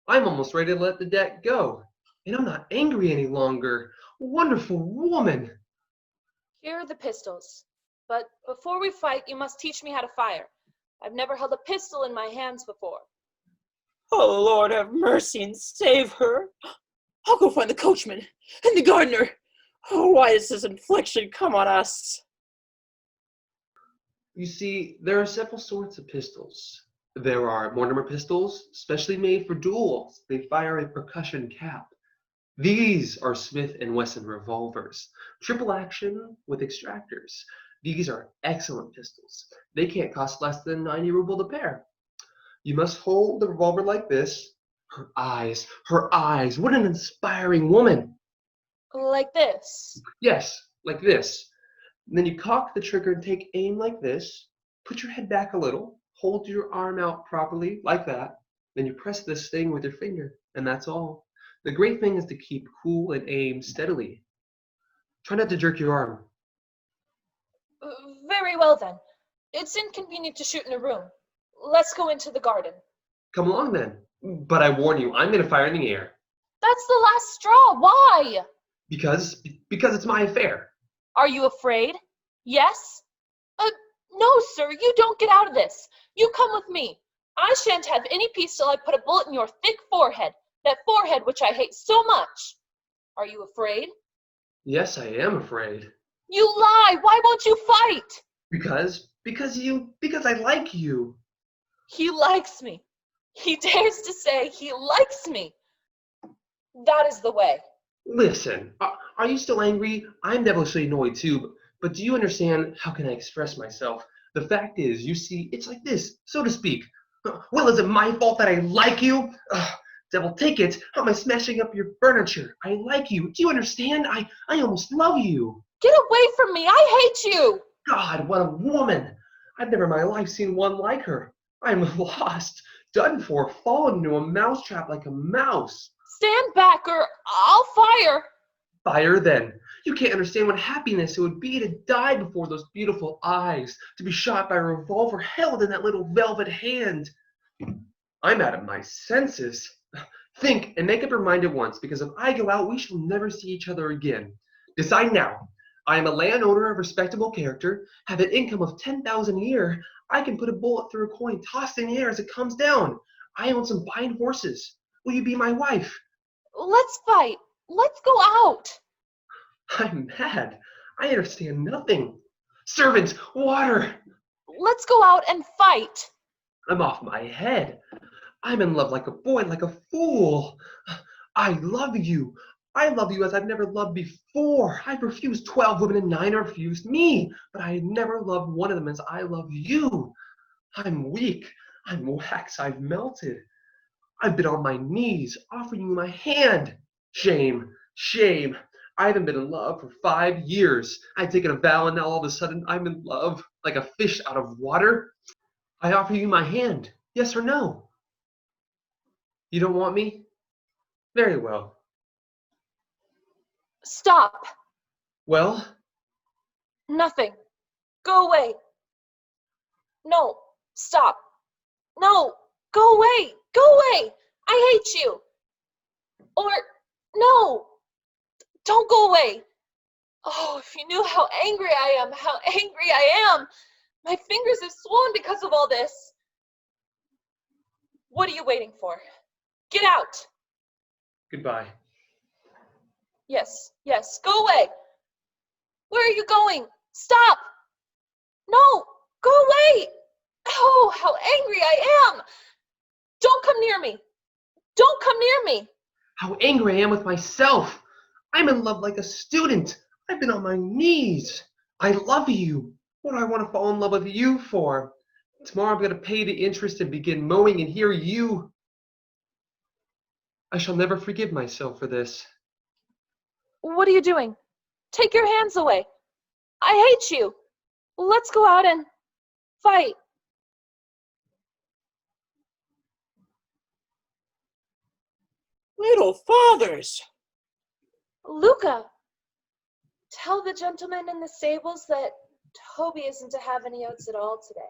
I'm almost ready to let the debt go. And I'm not angry any longer. Wonderful woman. Here are the pistols. But before we fight, you must teach me how to fire. I've never held a pistol in my hands before. Oh, Lord, have mercy and save her. I'll go find the coachman and the gardener. Oh, why does this infliction come on us? You see, there are several sorts of pistols. There are Mortimer pistols, specially made for duels. They fire a percussion cap. These are Smith & Wesson revolvers, triple action with extractors. These are excellent pistols. They can't cost less than 90 ruble a pair. You must hold the revolver like this. Her eyes, what an inspiring woman. Like this. Yes, like this. And then you cock the trigger and take aim like this. Put your head back a little. Hold your arm out properly, like that. Then you press this thing with your finger, and that's all. The great thing is to keep cool and aim steadily. Try not to jerk your arm. Very well then. It's inconvenient to shoot in a room. Let's go into the garden. Come along then. But I warn you, I'm going to fire in the air. That's the last straw. Why? Because it's my affair. Are you afraid? Yes? No, sir, you don't get out of this. You come with me. I shan't have any peace till I put a bullet in your thick forehead, that forehead which I hate so much. Are you afraid? Yes, I am afraid. You lie. Why won't you fight? Because I like you. He likes me. He dares to say he likes me. That is the way. Listen, are you still angry? I'm devilishly annoyed too, but do you understand how can I express myself? The fact is, you see, it's like this, so to speak. Well, is it my fault that I like you? Devil, take it. How am I smashing up your furniture? I like you. Do you understand? I almost love you. Get away from me. I hate you. God, what a woman. I've never in my life seen one like her. I'm lost, done for, fallen into a mousetrap like a mouse. Stand back or I'll fire. Fire then. You can't understand what happiness it would be to die before those beautiful eyes, to be shot by a revolver held in that little velvet hand. I'm out of my senses. Think and make up your mind at once, because if I go out, we shall never see each other again. Decide now. I am a landowner of respectable character, have an income of 10,000 a year. I can put a bullet through a coin tossed in the air as it comes down. I own some fine horses. Will you be my wife? Let's fight. Let's go out. I'm mad. I understand nothing. Servant, water. Let's go out and fight. I'm off my head. I'm in love like a boy, like a fool. I love you. I love you as I've never loved before. I've refused 12 women and 9 refused me, but I never loved one of them as I love you. I'm weak. I'm wax. I've melted. I've been on my knees, offering you my hand. Shame, shame. I haven't been in love for 5 years. I'd taken a vow and now all of a sudden I'm in love, like a fish out of water. I offer you my hand, yes or no? You don't want me? Very well. Stop. Well? Nothing. Go away. No, stop. No, go away. Go away. I hate you. Or, no, don't go away. Oh, if you knew how angry I am, how angry I am. My fingers have swollen because of all this. What are you waiting for? Get out. Goodbye. Yes, yes, go away. Where are you going? Stop. No, go away. Oh, how angry I am. Don't come near me. Don't come near me. How angry I am with myself. I'm in love like a student. I've been on my knees. I love you. What do I want to fall in love with you for? Tomorrow I'm going to pay the interest and begin mowing, and here you. I shall never forgive myself for this. What are you doing? Take your hands away. I hate you. Let's go out and fight. Little fathers! Luca, tell the gentleman in the stables that Toby isn't to have any oats at all today.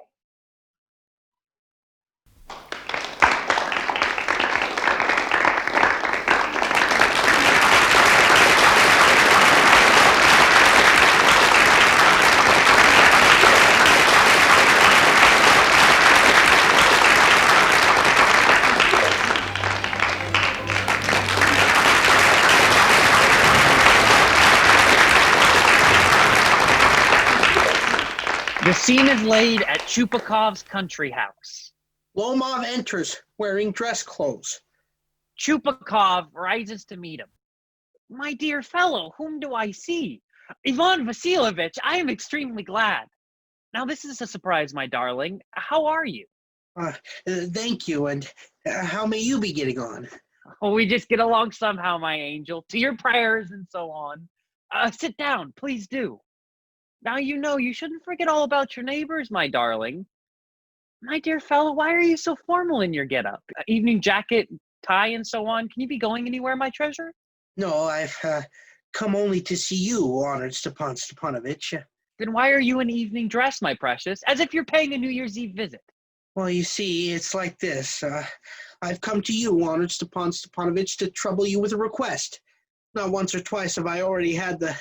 The scene is laid at Chupakov's country house. Lomov enters, wearing dress clothes. Chupakov rises to meet him. My dear fellow, whom do I see? Ivan Vasilovich, I am extremely glad. Now this is a surprise, my darling. How are you? Thank you, and how may you be getting on? Oh, we just get along somehow, my angel, to your prayers and so on. Sit down, please do. Now you know you shouldn't forget all about your neighbors, my darling. My dear fellow, why are you so formal in your get-up? Evening jacket, tie, and so on. Can you be going anywhere, my treasure? No, I've come only to see you, honored Stepan Stepanovich. Then why are you in evening dress, my precious? As if you're paying a New Year's Eve visit. Well, you see, it's like this. I've come to you, honored Stepan Stepanovich, to trouble you with a request. Not once or twice have I already had the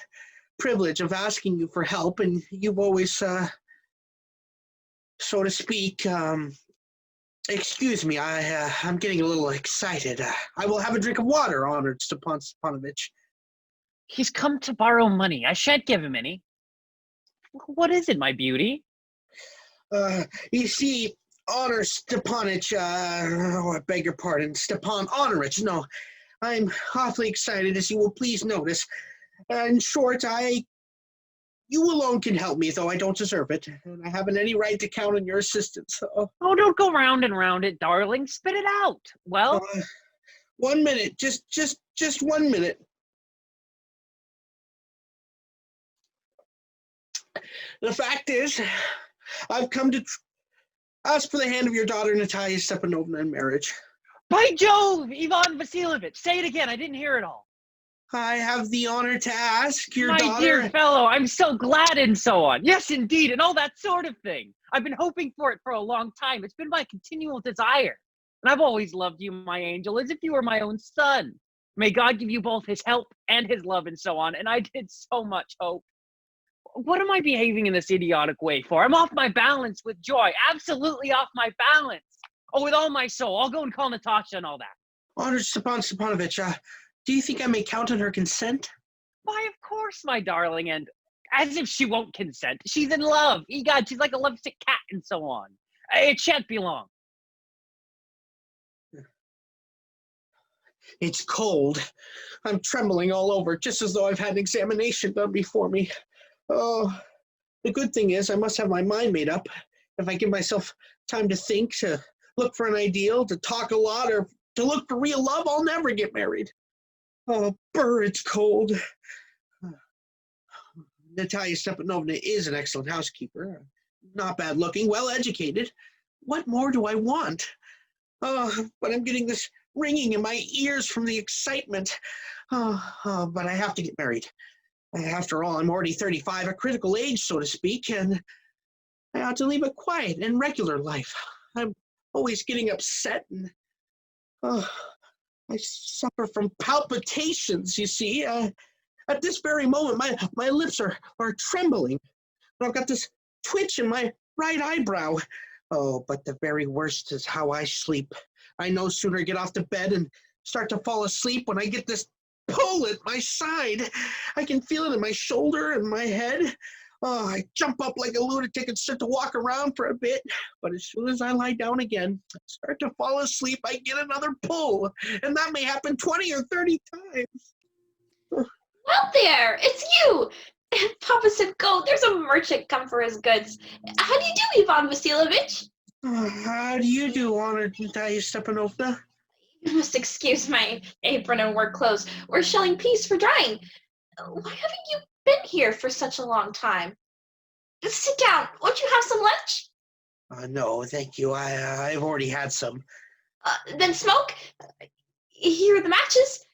privilege of asking you for help, and you've always, so to speak, excuse me, I'm getting a little excited. I will have a drink of water, honored Stepan Stepanovich. He's come to borrow money. I shan't give him any. What is it, my beauty? You see, honor Stepanich, I beg your pardon, Stepan Honorich, no, I'm awfully excited, as you will please notice. In short, you alone can help me, though I don't deserve it, and I haven't any right to count on your assistance. Oh, don't go round and round it, darling. Spit it out. Well, 1 minute, just 1 minute. The fact is, I've come to ask for the hand of your daughter Natalia Stepanovna in marriage. By Jove, Ivan Vasilovich, say it again. I didn't hear it all. I have the honor to ask your daughter... My dear fellow, I'm so glad and so on. Yes, indeed, and all that sort of thing. I've been hoping for it for a long time. It's been my continual desire. And I've always loved you, my angel, as if you were my own son. May God give you both his help and his love and so on. And I did so much hope. What am I behaving in this idiotic way for? I'm off my balance with joy. Absolutely off my balance. Oh, with all my soul. I'll go and call Natasha and all that. Honored Stepan Stepanovich, do you think I may count on her consent? Why, of course, my darling, and as if she won't consent. She's in love. Egad, she's like a lovesick cat and so on. It shan't be long. It's cold. I'm trembling all over, just as though I've had an examination done before me. Oh, the good thing is I must have my mind made up. If I give myself time to think, to look for an ideal, to talk a lot, or to look for real love, I'll never get married. Oh, brr, it's cold. Natalia Stepanovna is an excellent housekeeper. Not bad looking, well educated. What more do I want? Oh, but I'm getting this ringing in my ears from the excitement. But I have to get married. After all, I'm already 35, a critical age, so to speak, and I ought to leave a quiet and regular life. I'm always getting upset, and I suffer from palpitations, you see. At this very moment, my lips are trembling. I've got this twitch in my right eyebrow. Oh, but the very worst is how I sleep. I no sooner get off the bed and start to fall asleep when I get this pull at my side. I can feel it in my shoulder and my head. Oh, I jump up like a lunatic and start to walk around for a bit. But as soon as I lie down again, I start to fall asleep, I get another pull. And that may happen 20 or 30 times. Well, there, it's you. Papa said go. There's a merchant come for his goods. How do you do, Ivan Vasilovich? How do you do, honored Natalia Stepanovna? You must excuse my apron and work clothes. We're shelling peas for drying. Why haven't you been here for such a long time? Sit down. Won't you have some lunch? No, thank you. I've already had some. Then smoke. Here are the matches.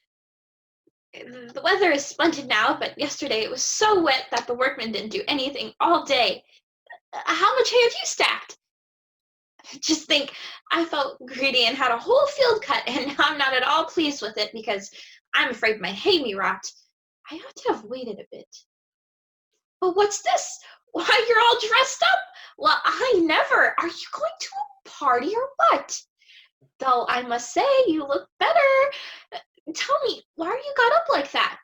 The weather is splendid now, but yesterday it was so wet that the workmen didn't do anything all day. How much hay have you stacked? Just think, I felt greedy and had a whole field cut, and now I'm not at all pleased with it because I'm afraid my hay may rot. I ought to have waited a bit. But what's this? Why, you're all dressed up. Well, I never. Are you going to a party or what? Though I must say, you look better. Tell me, why are you got up like that?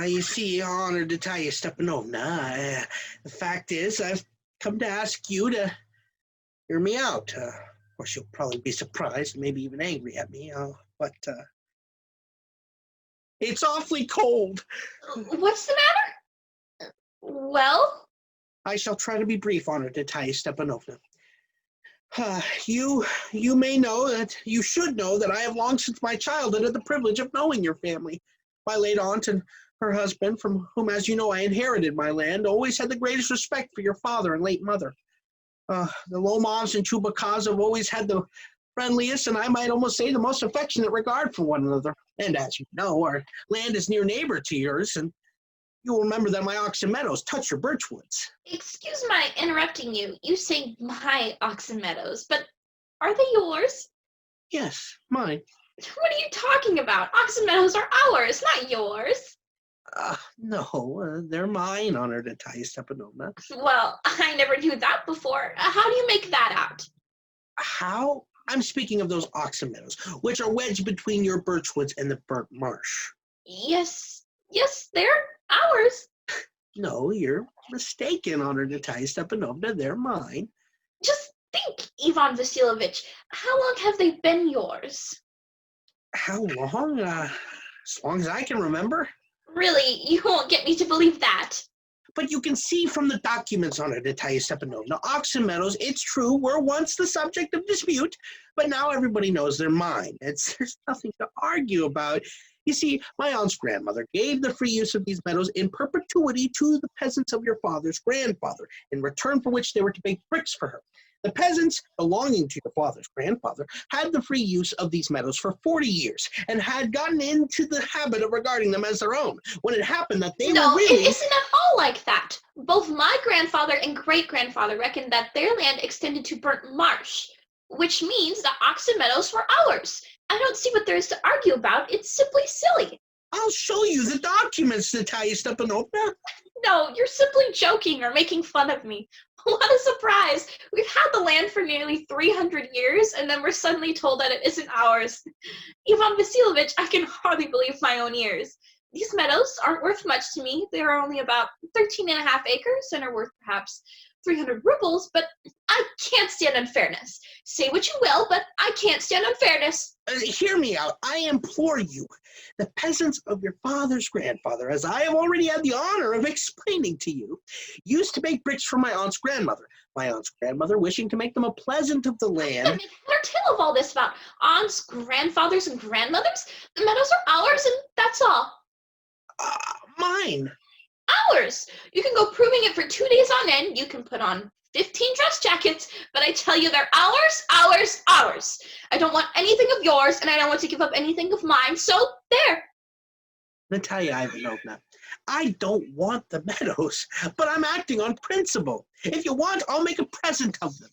You see, honored Natalia Stepanovna, the fact is, I've come to ask you to hear me out. Of course, you'll probably be surprised, maybe even angry at me, but it's awfully cold. What's the matter? Well? I shall try to be brief, honored Natalia Stepanovna. You may know that, you should know that I have long since my childhood had the privilege of knowing your family. My late aunt and her husband, from whom, as you know, I inherited my land, always had the greatest respect for your father and late mother. The Lomovs and Chubakovs have always had the friendliest, and I might almost say the most affectionate regard for one another. And as you know, our land is near neighbor to yours, and you'll remember that my oxen meadows touch your birch woods. Excuse my interrupting you. You say my oxen meadows, but are they yours? Yes, mine. What are you talking about? Oxen meadows are ours, not yours. No, they're mine, honored Natalia Stepanovna. Well, I never knew that before. How do you make that out? How? I'm speaking of those oxen meadows, which are wedged between your birch woods and the burnt marsh. Yes, they're ours. No, you're mistaken, honored Natalia Stepanovna. They're mine. Just think, Ivan Vasilovich, how long have they been yours? How long? As long as I can remember. Really, you won't get me to believe that. But you can see from the documents on it, Natalia Stepanovna, oxen meadows, it's true, were once the subject of dispute, but now everybody knows they're mine. There's nothing to argue about. You see, my aunt's grandmother gave the free use of these meadows in perpetuity to the peasants of your father's grandfather, in return for which they were to bake bricks for her. The peasants belonging to your father's grandfather had the free use of these meadows for 40 years and had gotten into the habit of regarding them as their own. When it happened that they were really... No, it isn't at all like that. Both my grandfather and great-grandfather reckoned that their land extended to burnt marsh, which means the oxen meadows were ours. I don't see what there is to argue about. It's simply silly. I'll show you the documents, Natalia Stepanovna. No, you're simply joking or making fun of me. What a surprise. We've had the land for nearly 300 years, and then we're suddenly told that it isn't ours. Ivan Vasilovich, I can hardly believe my own ears. These meadows aren't worth much to me. They are only about 13 and a half acres and are worth perhaps 300 rubles, but I can't stand unfairness. Say what you will, but I can't stand unfairness. Hear me out. I implore you. The peasants of your father's grandfather, as I have already had the honor of explaining to you, used to bake bricks for my aunt's grandmother. My aunt's grandmother, wishing to make them a pleasant of the land... I make head or tail of all this about aunts, grandfathers, and grandmothers. The meadows are ours, and that's all. Mine. Ours! You can go proving it for 2 days on end. You can put on 15 dress jackets, but I tell you they're ours, ours, ours. I don't want anything of yours, and I don't want to give up anything of mine, so there. Natalia Ivanovna, I don't want the meadows, but I'm acting on principle. If you want, I'll make a present of them.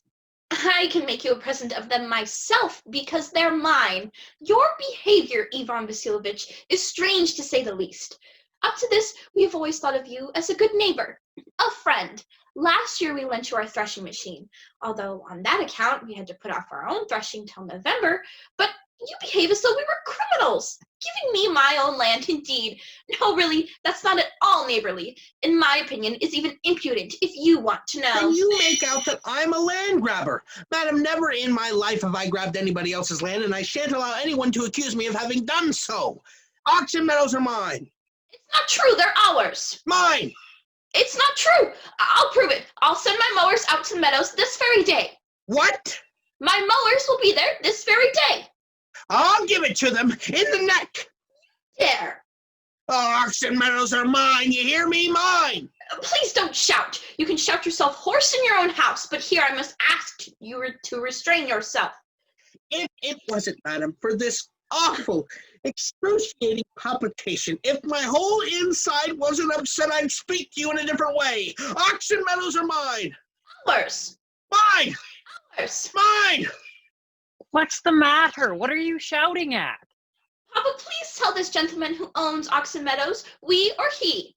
I can make you a present of them myself because they're mine. Your behavior, Ivan Vasilovich, is strange to say the least. Up to this, we have always thought of you as a good neighbor, a friend. Last year we lent you our threshing machine, although on that account we had to put off our own threshing till November, but you behave as though we were criminals. Giving me my own land, indeed. No, really, that's not at all neighborly. In my opinion, is even impudent, if you want to know. Then you make out that I'm a land grabber. Madam, never in my life have I grabbed anybody else's land, and I shan't allow anyone to accuse me of having done so. Oxen meadows are mine. It's not true, they're ours. Mine. It's not true. I'll prove it. I'll send my mowers out to the meadows this very day. What? My mowers will be there this very day. I'll give it to them in the neck. There. Oh, oxen meadows are mine. You hear me? Mine. Please don't shout. You can shout yourself hoarse in your own house, but here I must ask you to restrain yourself. If it wasn't, madam, for this awful, excruciating palpitation, if my whole inside wasn't upset, I'd speak to you in a different way. Oxen meadows are mine. Ours. Mine. Ours. Mine. What's the matter? What are you shouting at? Papa, please tell this gentleman who owns Oxen Meadows, we or he.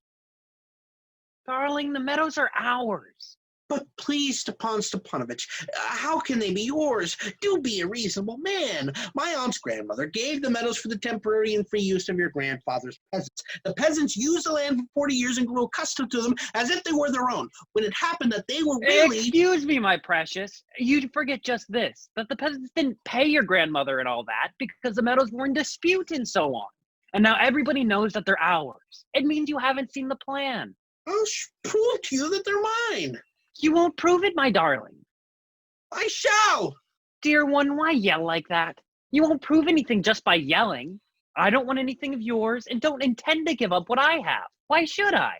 Darling, the meadows are ours. But please, Stepan Stepanovich, how can they be yours? Do be a reasonable man. My aunt's grandmother gave the meadows for the temporary and free use of your grandfather's peasants. The peasants used the land for 40 years and grew accustomed to them as if they were their own. When it happened that they were really... Excuse me, my precious. You'd forget just this, that the peasants didn't pay your grandmother and all that because the meadows were in dispute and so on. And now everybody knows that they're ours. It means you haven't seen the plan. I'll prove to you that they're mine. You won't prove it, my darling. I shall. Dear one, why yell like that? You won't prove anything just by yelling. I don't want anything of yours and don't intend to give up what I have. Why should I?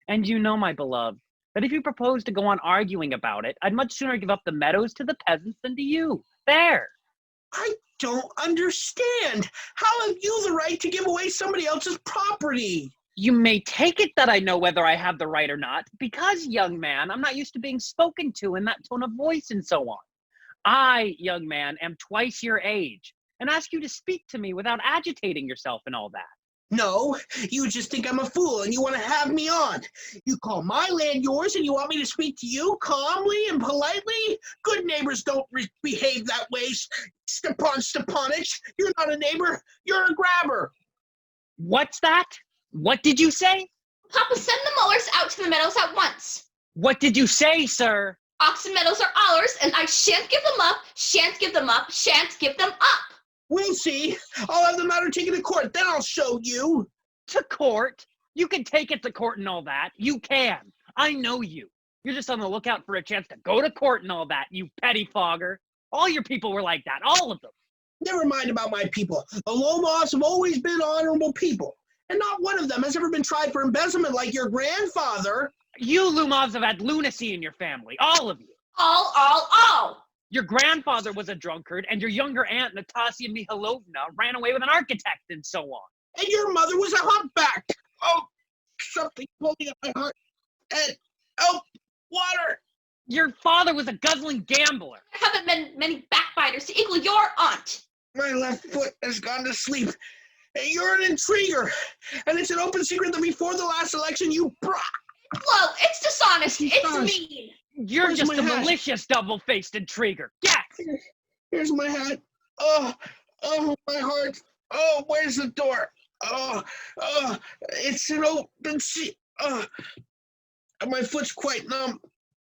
And you know, my beloved, that if you propose to go on arguing about it, I'd much sooner give up the meadows to the peasants than to you. There. I don't understand. How have you the right to give away somebody else's property? You may take it that I know whether I have the right or not, because, young man, I'm not used to being spoken to in that tone of voice and so on. I, young man, am twice your age, and ask you to speak to me without agitating yourself and all that. No, you just think I'm a fool and you want to have me on. You call my land yours and you want me to speak to you calmly and politely? Good neighbors don't behave that way, Stepan Stepanich. You're not a neighbor, you're a grabber. What's that? What did you say? Papa, send the mowers out to the meadows at once. What did you say, sir? Oxen meadows are ours, and I shan't give them up, shan't give them up, shan't give them up. We'll see. I'll have the matter taken to court, then I'll show you. To court? You can take it to court and all that. You can. I know you. You're just on the lookout for a chance to go to court and all that, you pettifogger. All your people were like that, all of them. Never mind about my people. The Lomovs have always been honorable people. And not one of them has ever been tried for embezzlement like your grandfather. You Lumovs have had lunacy in your family, all of you. All. Your grandfather was a drunkard, and your younger aunt, Natasya Mihailovna, ran away with an architect and so on. And your mother was a humpback. Oh, something pulling at my heart. And, oh, water. Your father was a guzzling gambler. There haven't been many backbiters to equal your aunt. My left foot has gone to sleep. You're an intriguer, and it's an open secret that before the last election you Well, it's dishonest. It's mean. You're just a malicious, double-faced intriguer. Yes. Here's my hat. Oh, my heart. Oh, where's the door? Oh, it's an open secret. My foot's quite numb.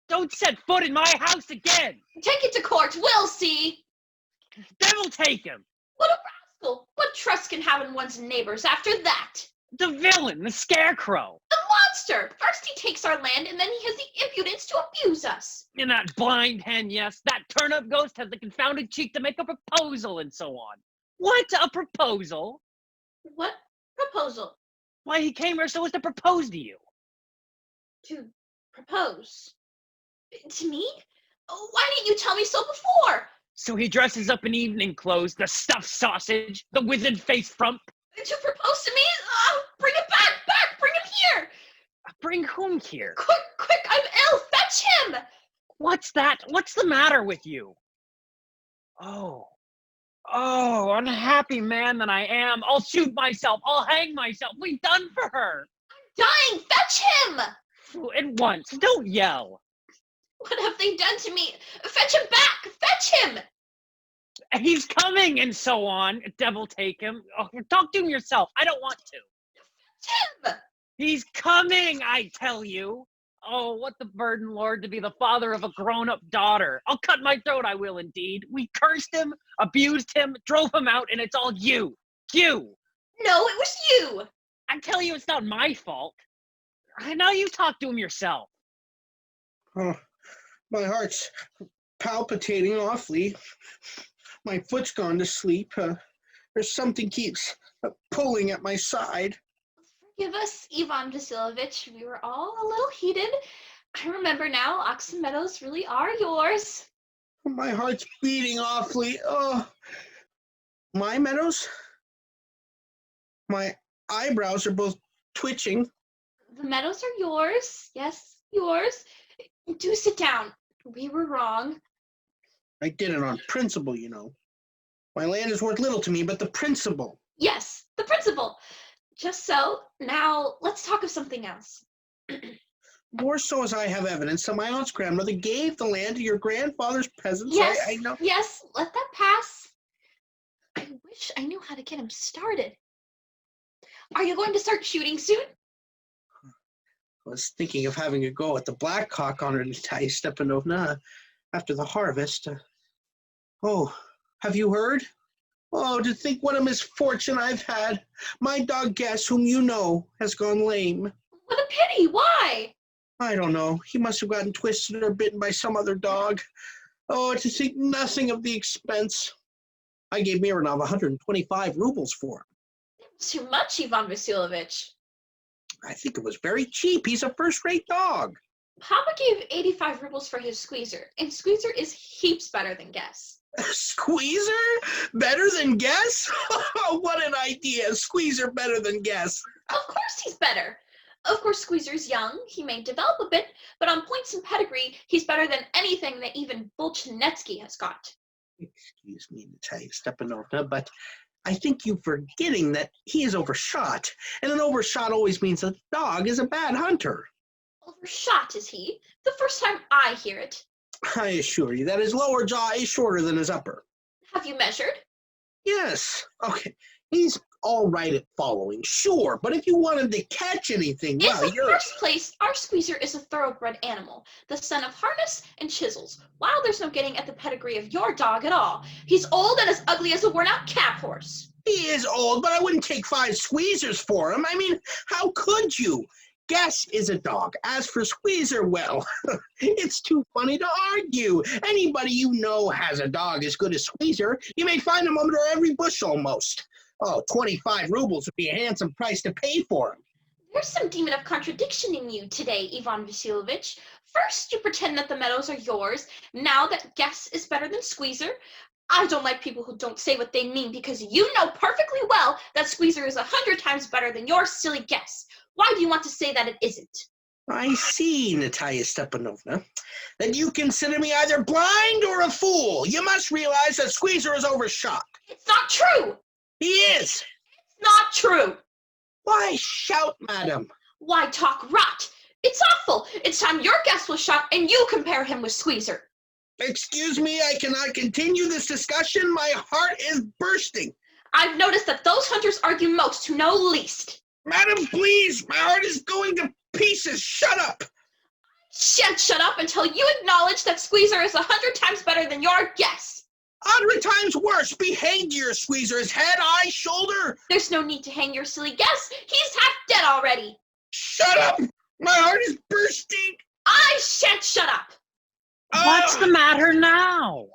Don't set foot in my house again. Take it to court. We'll see. Devil take him. What a rascal. What trust can have in one's neighbors after that? The villain, the scarecrow. The monster. First he takes our land, and then he has the impudence to abuse us. And that blind hen, yes, that turnip ghost has the confounded cheek to make a proposal and so on. What, a proposal? What proposal? Why, he came here so as to propose to you. To propose? To me? Oh, why didn't you tell me so before? So he dresses up in evening clothes, the stuffed sausage, the withered face frump. To propose to me? Oh, bring it back, bring him here! Bring whom here? Quick, I'm ill, fetch him! What's that? What's the matter with you? Oh, unhappy man that I am. I'll shoot myself. I'll hang myself. We've done for her. Dying, fetch him! At once. Don't yell. What have they done to me? Fetch him back! Fetch him! He's coming, and so on. Devil take him. Oh, talk to him yourself. I don't want to. Fetch him! He's coming, I tell you. Oh, what the burden, Lord, to be the father of a grown-up daughter. I'll cut my throat, I will indeed. We cursed him, abused him, drove him out, and it's all you. You! No, it was you! I tell you, it's not my fault. I know you talk to him yourself. Oh, my heart's palpitating awfully. My foot's gone to sleep. There's something keeps pulling at my side. Forgive us, Ivan Vasilovich. We were all a little heated. I remember now, Oxen Meadows really are yours. My heart's beating awfully. Oh, my meadows? My eyebrows are both twitching. The meadows are yours. Yes, yours. Do sit down. We were wrong. I did it on principle, you know. My land is worth little to me, but the principle. Yes, the principal. Just so. Now, let's talk of something else. More so as I have evidence that my aunt's grandmother gave the land to your grandfather's peasants. Yes, I know. yes, let that pass. I wish I knew how to get him started. Are you going to start shooting soon? I was thinking of having a go at the blackcock on her, Natalia Stepanovna, after the harvest. Oh, have you heard? Oh, to think what a misfortune I've had. My dog Guess, whom you know, has gone lame. What a pity. Why? I don't know. He must have gotten twisted or bitten by some other dog. Oh, to think nothing of the expense. I gave Mironov 125 rubles for him. Too much, Ivan Vasilovich. I think it was very cheap. He's a first-rate dog. Papa gave 85 rubles for his Squeezer, and Squeezer is heaps better than Guess. Squeezer? Better than Guess? What an idea. Squeezer better than Guess. Of course he's better. Of course Squeezer's young. He may develop a bit, but on points and pedigree, he's better than anything that even Bolchinetsky has got. Excuse me, Natalia Stepanovna, but I think you're forgetting that he is overshot, and an overshot always means that the dog is a bad hunter. Overshot, is he? The first time I hear it. I assure you that his lower jaw is shorter than his upper. Have you measured? Yes. Okay. He's all right at following, sure, but if you wanted to catch anything, well, in the first place, our Squeezer is a thoroughbred animal, the son of harness and chisels. While there's no getting at the pedigree of your dog at all. He's old and as ugly as a worn-out cab horse. He is old, but I wouldn't take 5 Squeezers for him. I mean, how could you? Guess is a dog. As for Squeezer, well, it's too funny to argue. Anybody you know has a dog as good as Squeezer. You may find him under every bush almost. Oh, 25 rubles would be a handsome price to pay for him. There's some demon of contradiction in you today, Ivan Vasilovich. First, you pretend that the meadows are yours. Now that Guess is better than Squeezer. I don't like people who don't say what they mean because you know perfectly well that Squeezer is 100 times better than your silly Guess. Why do you want to say that it isn't? I see, Natalia Stepanovna, that you consider me either blind or a fool. You must realize that Squeezer is overshot. It's not true. He is. It's not true. Why shout, madam? Why talk rot? It's awful. It's time your Guess was shot and you compare him with Squeezer. Excuse me, I cannot continue this discussion. My heart is bursting. I've noticed that those hunters argue most who know least. Madam, please, my heart is going to pieces. Shut up. Shan't shut up until you acknowledge that Squeezer is 100 times better than your Guess. 100 times worse. Be hanged, dear Squeezer. His head, eye, shoulder. There's no need to hang your silly Guess. He's half dead already. Shut up. My heart is bursting. I shan't shut up. What's the matter now?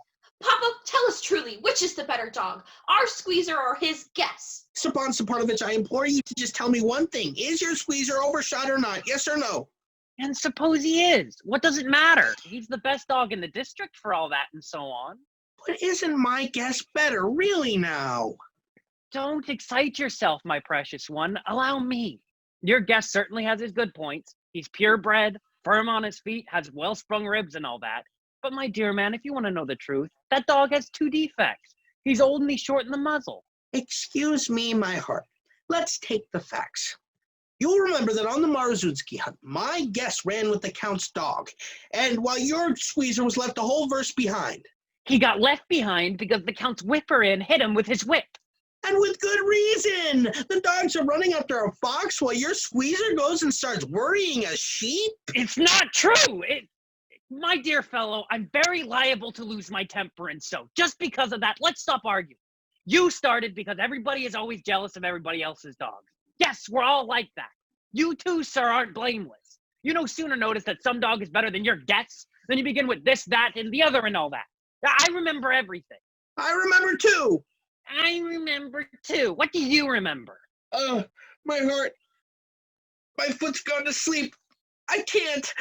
Papa, tell us truly, which is the better dog, our Squeezer or his Guess? Stepan Stepanovich, I implore you to just tell me one thing. Is your Squeezer overshot or not? Yes or no? And suppose he is. What does it matter? He's the best dog in the district for all that and so on. But isn't my guess better, really now? Don't excite yourself, my precious one. Allow me. Your guest certainly has his good points. He's purebred, firm on his feet, has well-sprung ribs and all that. But my dear man, if you want to know the truth, that dog has 2 defects. He's old and he's short in the muzzle. Excuse me, my heart. Let's take the facts. You'll remember that on the Marzutsky hunt, my guest ran with the Count's dog, and while your squeezer was left a whole verse behind. He got left behind because the Count's whipper in hit him with his whip. And with good reason. The dogs are running after a fox while your squeezer goes and starts worrying a sheep. It's not true. My dear fellow, I'm very liable to lose my temper, and so just because of that, let's stop arguing. You started because everybody is always jealous of everybody else's dogs. Yes, we're all like that. You too, sir, aren't blameless. You no sooner notice that some dog is better than your guests than you begin with this, that, and the other and all that. I remember everything. I remember too. I remember too. What do you remember? My heart. My foot's gone to sleep. I can't.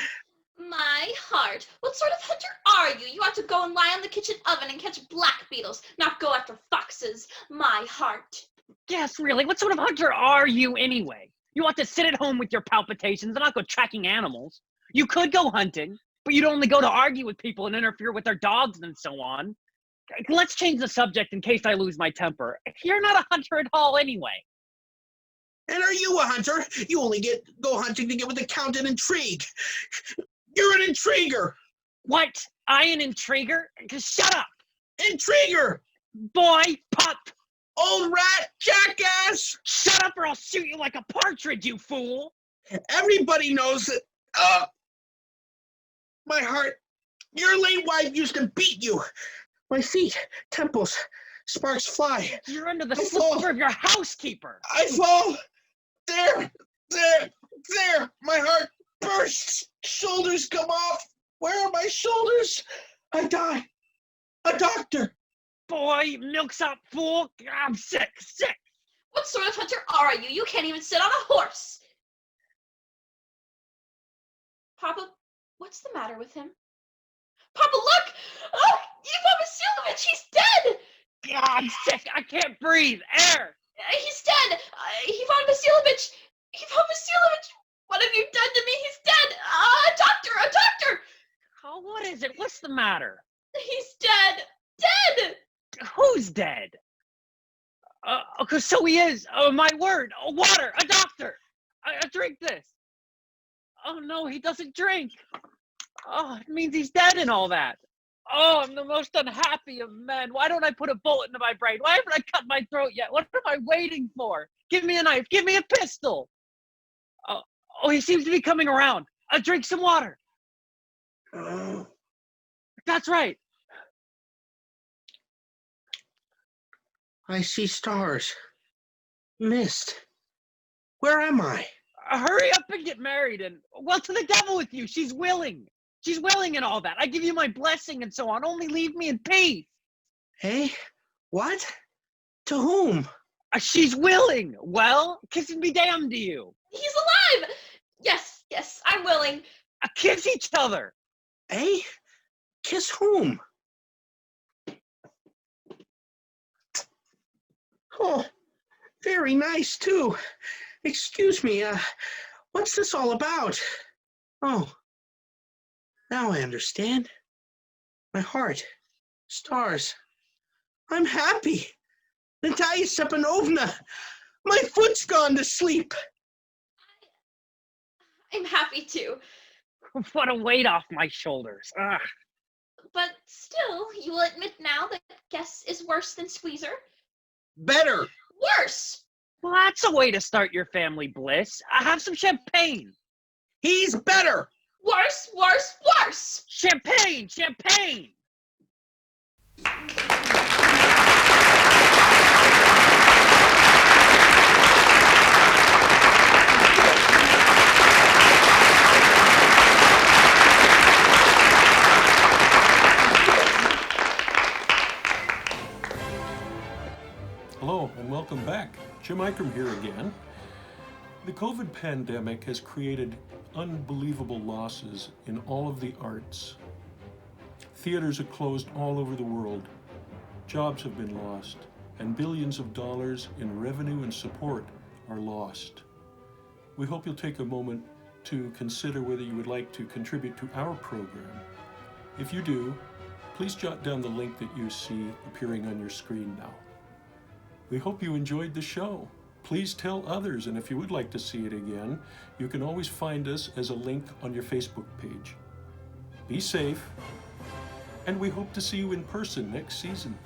My heart. What sort of hunter are you? You ought to go and lie on the kitchen oven and catch black beetles, not go after foxes. My heart. Yes, really. What sort of hunter are you anyway? You ought to sit at home with your palpitations and not go tracking animals. You could go hunting, but you'd only go to argue with people and interfere with their dogs and so on. Let's change the subject in case I lose my temper. You're not a hunter at all anyway. And are you a hunter? You only go hunting to get with the Count and intrigue. You're an intriguer. What? I an intriguer? Shut up. Intriguer. Boy, pup. Old rat, jackass. Shut up or I'll shoot you like a partridge, you fool. Everybody knows that. My heart. Your late wife used to beat you. My feet, temples, sparks fly. You're under the slipper of your housekeeper. I fall. There. My heart bursts. Shoulders come off. Where are my shoulders? I die. A doctor. Boy, milksop fool. I'm sick. What sort of hunter are you? You can't even sit on a horse. Papa, what's the matter with him? Papa, look! Oh, Ivan Vasilovich, he's dead! I'm sick. I can't breathe. Air. He's dead! Ivan Vasilovich! Ivan Vasilovich! What have you done to me? He's dead! A doctor! Oh, what is it? What's the matter? He's dead! Dead! Who's dead? So he is. Oh, my word. Water. A doctor. I drink this. Oh, no, he doesn't drink. Oh, it means he's dead and all that. Oh, I'm the most unhappy of men. Why don't I put a bullet into my brain? Why haven't I cut my throat yet? What am I waiting for? Give me a knife. Give me a pistol. Oh, he seems to be coming around. I'll drink some water. That's right. I see stars. Mist. Where am I? Hurry up and get married and, well, to the devil with you. She's willing. She's willing and all that. I give you my blessing and so on. Only leave me in peace. Hey? What? To whom? She's willing. Well, kisses be damned to you. He's alive! Yes, I'm willing. Kiss each other. Eh? Kiss whom? Oh, very nice, too. Excuse me, what's this all about? Oh, now I understand. My heart, stars. I'm happy. Natalia Stepanovna, my foot's gone to sleep. I'm happy too. What a weight off my shoulders. Ugh. But still, you will admit now that Guess is worse than Squeezer? Better. Worse. Well, that's a way to start your family bliss. Have some champagne. He's better. Worse. Champagne. Hello and welcome back. Jim Ikram here again. The COVID pandemic has created unbelievable losses in all of the arts. Theaters are closed all over the world. Jobs have been lost, and billions of dollars in revenue and support are lost. We hope you'll take a moment to consider whether you would like to contribute to our program. If you do, please jot down the link that you see appearing on your screen now. We hope you enjoyed the show. Please tell others, and if you would like to see it again, you can always find us as a link on your Facebook page. Be safe, and we hope to see you in person next season.